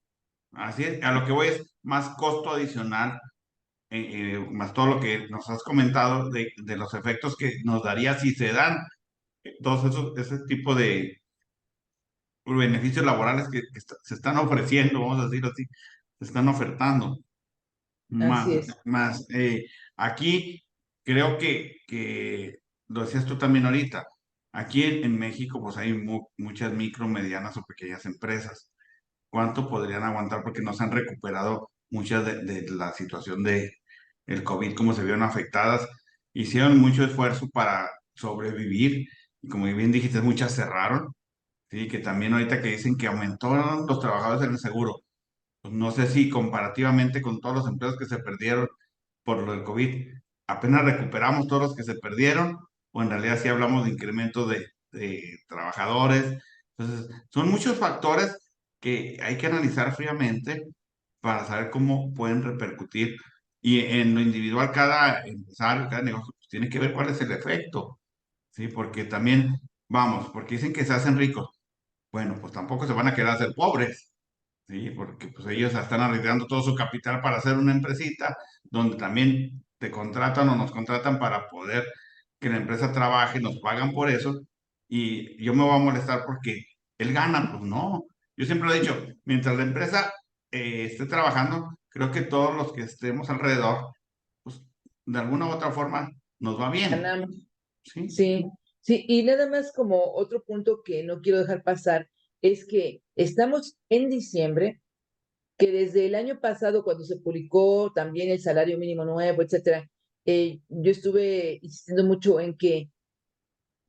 Así es, a lo que voy es más costo adicional, más todo lo que nos has comentado de los efectos que nos daría si se dan todos ese tipo de beneficios laborales que se están ofreciendo, vamos a decir así, se están ofertando. Así Más, es, más, aquí creo que lo decías tú también ahorita, aquí en México pues hay muchas micro, medianas o pequeñas empresas. ¿Cuánto podrían aguantar? Porque no se han recuperado muchas de la situación de el COVID, como se vieron afectadas. Hicieron mucho esfuerzo para sobrevivir y como bien dijiste, muchas cerraron. Sí, que también ahorita que dicen que aumentaron los trabajadores en el seguro, pues no sé si comparativamente con todos los empleos que se perdieron por lo del COVID, apenas recuperamos todos los que se perdieron, o en realidad sí hablamos de incremento de trabajadores. Entonces, son muchos factores que hay que analizar fríamente para saber cómo pueden repercutir. Y en lo individual, cada empresario, cada negocio, pues tiene que ver cuál es el efecto, ¿sí? Porque también, vamos, porque dicen que se hacen ricos. Bueno, pues tampoco se van a quedar a ser pobres. Sí, porque pues ellos están arriesgando todo su capital para hacer una empresita donde también te contratan o nos contratan para poder que la empresa trabaje, nos pagan por eso y yo me voy a molestar porque él gana, pues no. Yo siempre lo he dicho, mientras la empresa esté trabajando, creo que todos los que estemos alrededor, pues de alguna u otra forma nos va bien, ganamos. ¿sí? Sí, sí, y nada más como otro punto que no quiero dejar pasar es que estamos en diciembre, que desde el año pasado, cuando se publicó también el salario mínimo nuevo, etcétera, yo estuve insistiendo mucho en que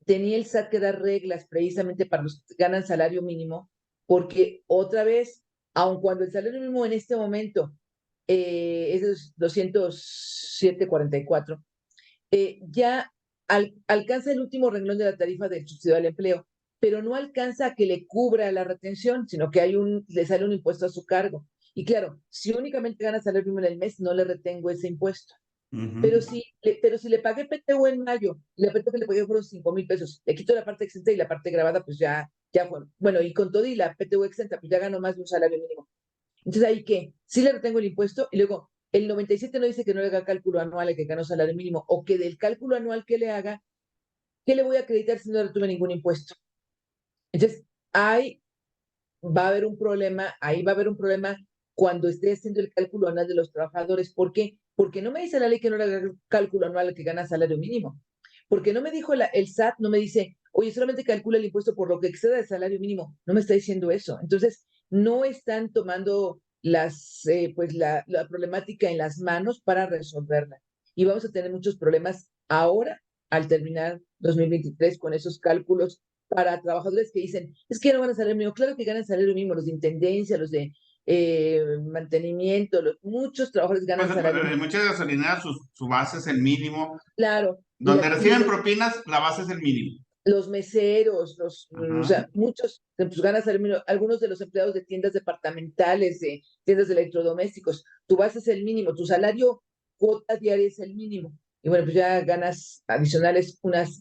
tenía el SAT que dar reglas precisamente para los que ganan salario mínimo, porque otra vez, aun cuando el salario mínimo en este momento es de 207.44, ya alcanza el último renglón de la tarifa del subsidio al empleo, pero no alcanza a que le cubra la retención, sino que le sale un impuesto a su cargo. Y claro, si únicamente gana salario mínimo en el mes, no le retengo ese impuesto. Ujú. Pero si le pagué PTU en mayo, y la PTU que le pagué fueron 5,000 pesos, le quito la parte exenta y la parte grabada, pues ya fue. Bueno, y con todo y la PTU exenta, pues ya gano más de un salario mínimo. Entonces, ¿ahí qué? Sí le retengo el impuesto y luego el 97 no dice que no le haga cálculo anual al que ganó salario mínimo o que del cálculo anual que le haga, ¿qué le voy a acreditar si no le retuve ningún impuesto? Entonces, ahí va a haber un problema, ahí va a haber un problema cuando esté haciendo el cálculo anual de los trabajadores. ¿Por qué? Porque no me dice la ley que no le haga cálculo anual al que gana salario mínimo. Porque no me dijo el SAT, no me dice, oye, solamente calcula el impuesto por lo que exceda el salario mínimo. No me está diciendo eso. Entonces, no están tomando pues la problemática en las manos para resolverla. Y vamos a tener muchos problemas ahora al terminar 2023 con esos cálculos para trabajadores que dicen, es que no van a salario mínimo. Claro que ganan salario mínimo, los de intendencia, los de mantenimiento, muchos trabajadores Pues ganan salario en mínimo. muchas gasolineras su base es el mínimo. Claro, Donde reciben propinas, la base es el mínimo. los meseros, o Ajá. sea, muchos pues, ganan salario mínimo, algunos de los empleados de tiendas departamentales, de tiendas de electrodomésticos, tu base es el mínimo, tu salario cuota diaria es el mínimo. Y bueno, pues ya ganas adicionales,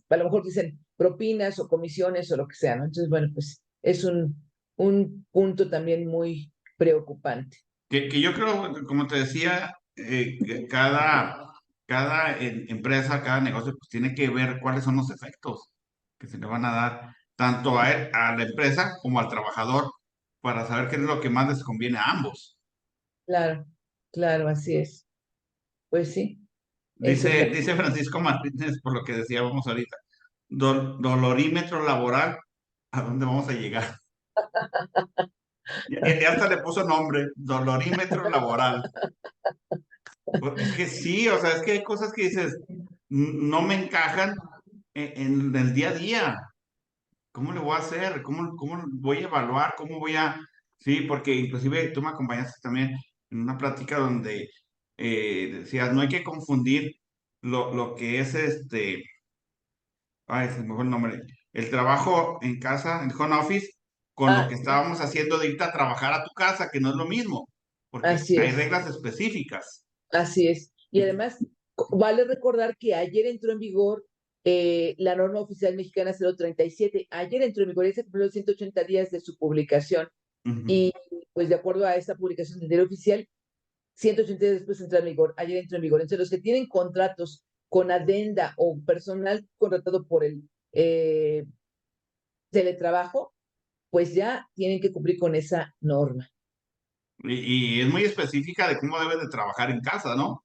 a lo mejor dicen propinas o comisiones o lo que sea, ¿no? Entonces, bueno, pues es un punto también muy preocupante. Que yo creo, como te decía, que cada empresa, cada negocio, pues tiene que ver cuáles son los efectos que se le van a dar tanto a la empresa como al trabajador para saber qué es lo que más les conviene a ambos. Claro, claro, así es. Pues sí, esa es Dice, la... dice Francisco Martínez, por lo que decíamos ahorita, dolorímetro laboral, ¿a dónde vamos a llegar? Ya hasta le puso nombre, dolorímetro laboral. Pues, es que sí, o sea, es que hay cosas que dices, no me encajan en el día a día. ¿Cómo le voy a hacer? ¿Cómo voy a evaluar? ¿Cómo voy a...? Sí, porque inclusive tú me acompañaste también en una plática donde decías, no hay que confundir lo que es ay, se me fue el nombre, el trabajo en casa, en home office, con lo Ah, que sí, estábamos haciendo de irte a trabajar a tu casa, que no es lo mismo, porque así hay es, reglas específicas. así es. Y Y- además, vale recordar que ayer entró en vigor la norma oficial mexicana 037. Ayer entró en vigor, ya se cumplió 180 días de su publicación. Ujú. Y pues de acuerdo a esta publicación del diario oficial, 180 días después entra en vigor, ayer entró en vigor. Entonces, los que tienen contratos con adenda o personal contratado por el teletrabajo, pues ya tienen que cumplir con esa norma. Y es muy específica de cómo debes de trabajar en casa, ¿no?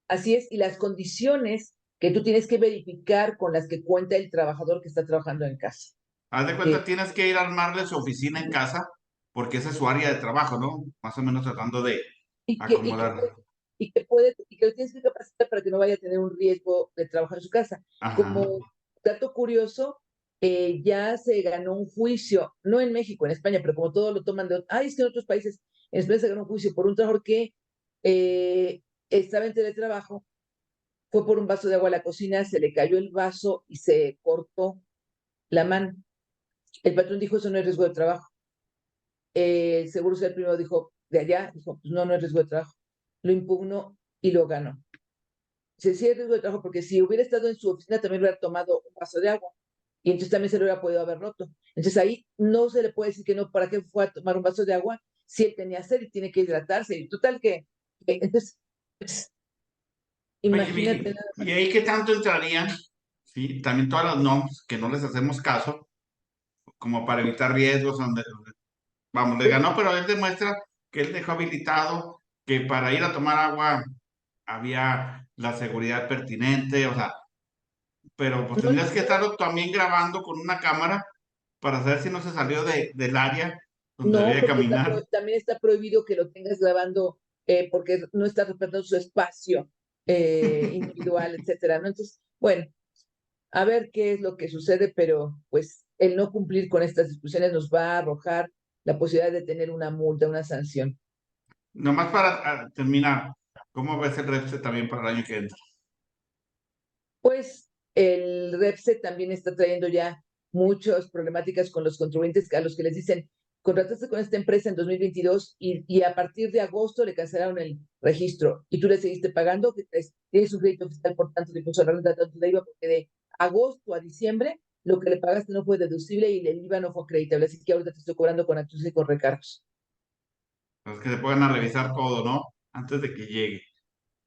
Así es, y las condiciones que tú tienes que verificar con las que cuenta el trabajador que está trabajando en casa. Haz de Que, cuenta, tienes que ir a armarle su oficina en casa, porque esa es su área de trabajo, ¿no? Más o menos tratando de y que, y que, acomodar. y que lo tienes que capacitar para que no vaya a tener un riesgo de trabajo en su casa. Ajá, Como dato curioso, ya se ganó un juicio, no en México, en España, pero como todo lo toman de, es que en otros países, en España se ganó un juicio por un trabajador que eh, estaba en teletrabajo, fue por un vaso de agua a la cocina, se le cayó el vaso y se cortó la mano. El patrón dijo, eso no es riesgo de trabajo. El Seguro Social primero dijo, de allá, dijo, pues no, no es riesgo de trabajo. Lo impugnó y lo ganó. Se sí es riesgo de trabajo porque si hubiera estado en su oficina también hubiera tomado un vaso de agua y entonces también se lo hubiera podido haber roto. Entonces ahí no se le puede decir que no, ¿para qué fue a tomar un vaso de agua si él tenía sed y tiene que hidratarse? Y total entonces, pues, oye, imagínate Vicky, nada ¿y más. ahí qué tanto entrarían? Sí, también todas las normas que no les hacemos caso, como para evitar riesgos, vamos, le Pues, ganó, pero él demuestra que él dejó habilitado que para ir a tomar agua había la seguridad pertinente, o sea, pero pues no, tendrías que estarlo también grabando con una cámara para saber si no se salió del área donde no, debía porque caminar. también está prohibido que lo tengas grabando porque no está respetando su espacio individual, etcétera, ¿no? Entonces, bueno, a ver qué es lo que sucede, pero pues el no cumplir con estas discusiones nos va a arrojar la posibilidad de tener una multa, una sanción. Nomás para terminar, ¿cómo ves el REPSE también para el año que entra? Pues el REPSE también está trayendo ya muchas problemáticas con los contribuyentes a los que les dicen, contrataste con esta empresa en 2022 y a partir de agosto le cancelaron el registro y tú le seguiste pagando, que tienes un crédito fiscal por tanto de impuesto a la renta, tanto de IVA, porque de agosto a diciembre lo que le pagaste no fue deducible y el IVA no fue acreditable, así que ahorita te estoy cobrando con actos y con recargos. Pues que se puedan a revisar todo, ¿no? Antes de que llegue.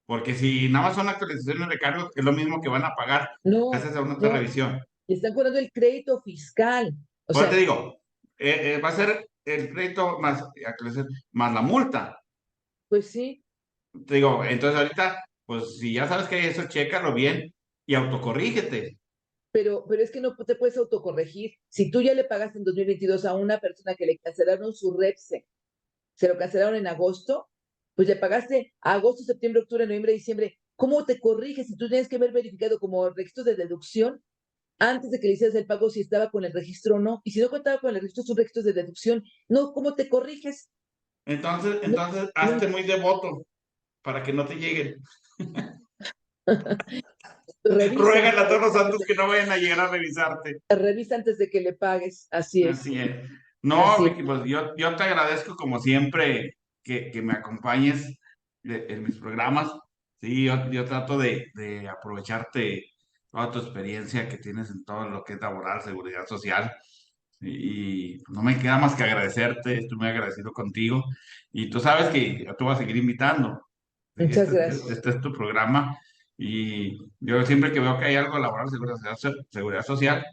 Porque si nada más son actualizaciones de cargos, es lo mismo que van a pagar No, gracias a una otra no, revisión. le están cobrando el crédito fiscal. O Pues te sea, digo, va a ser el crédito más, más la multa. pues sí, Te digo, entonces ahorita, pues si ya sabes que hay eso, chécalo bien y autocorrígete. pero es que no te puedes autocorregir. Si tú ya le pagaste en 2022 a una persona que le cancelaron su REPSE, se lo cancelaron en agosto, pues le pagaste a agosto, septiembre, octubre, noviembre, diciembre. ¿Cómo te corriges si tú tienes que haber verificado como registro de deducción antes de que le hicieras el pago si estaba con el registro o no? Y si no contaba con el registro, son registros de deducción. No, ¿cómo te corriges? Entonces, No, entonces, no. hazte muy devoto para que no te lleguen. Revisa Ruégale a todos los antes santos de, que no vayan a llegar a revisarte. revisa antes de que le pagues. Así es, Así es. No, así es. Vicky, pues yo te agradezco como siempre que me acompañes en mis programas. Sí, yo trato de aprovecharte toda tu experiencia que tienes en todo lo que es laboral, seguridad social. Y no me queda más que agradecerte, estoy muy agradecido contigo. Y tú sabes que yo te voy a seguir invitando. Sí, Muchas gracias. este es tu programa. Y yo siempre que veo que hay algo laboral, seguridad social,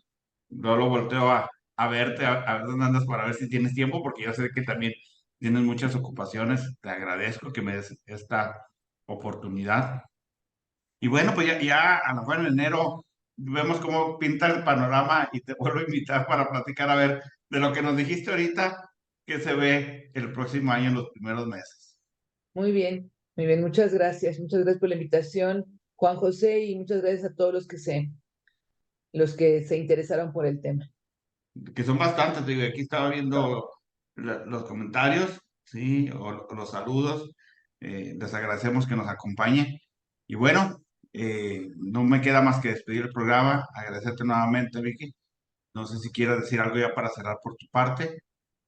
yo lo volteo a verte, a ver dónde andas para ver si tienes tiempo, porque yo sé que también tienes muchas ocupaciones. Te agradezco que me des esta oportunidad. Y bueno, pues ya a lo mejor en enero vemos cómo pinta el panorama y te vuelvo a invitar para platicar a ver de lo que nos dijiste ahorita, que se ve el próximo año en los primeros meses. Muy bien, muy bien. Muchas gracias. Muchas gracias por la invitación, Juan José, y muchas gracias a todos los que se interesaron por el tema. Que son bastantes, te digo, aquí estaba viendo los comentarios, sí, o los saludos. Les agradecemos que nos acompañe. Y bueno, no me queda más que despedir el programa, agradecerte nuevamente, Vicky. No sé si quieres decir algo ya para cerrar por tu parte.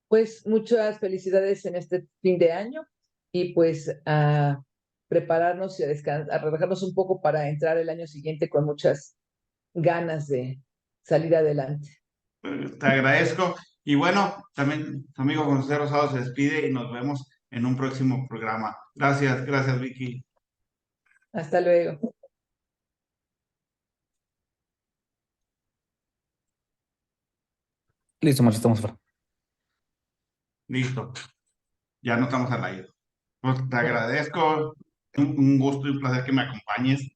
Pues muchas felicidades en este fin de año y pues a prepararnos y a descansar, a relajarnos un poco para entrar el año siguiente con muchas ganas de salir adelante. Te agradezco. Y bueno, también tu amigo José Rosado se despide y nos vemos en un próximo programa. Gracias, gracias, Vicky. Hasta luego. Listo, Marcio, estamos fuera. Listo, ya no estamos al aire. Pues te agradezco, un gusto y un placer que me acompañes.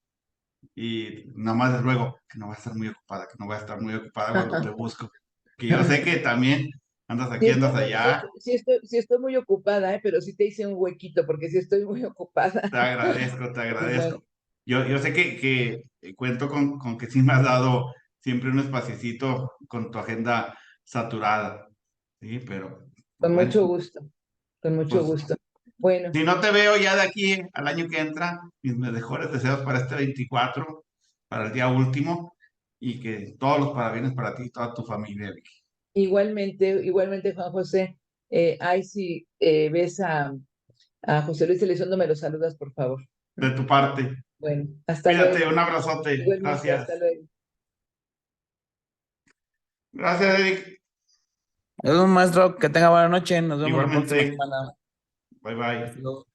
Y nada más desde luego que no va a estar muy ocupada, que no va a estar muy ocupada cuando te busco. Que yo sé que también andas Sí aquí, estoy andas muy, allá. sí estoy muy ocupada, pero sí te hice un huequito porque sí estoy muy ocupada. Te agradezco, te Y bueno, agradezco. Yo sé que cuento con que sí me has dado siempre un espacito con tu agenda saturada. Sí, pero pues con mucho bueno, gusto, con mucho pues gusto. Bueno, si no te veo ya de aquí al año que entra, mis mejores deseos para este 24, para el día último, y que todos los parabienes para ti y toda tu familia, Vicky. igualmente Juan José, ahí si ves a José Luis Elizondo, me lo saludas, por favor. De tu parte. Bueno, hasta Cuídate, luego. un abrazote. Igualmente, hasta Gracias. luego. Gracias, Eric. Es un maestro, que tenga buena noche. Nos vemos la próxima Igualmente. semana. Bye bye. Hasta luego.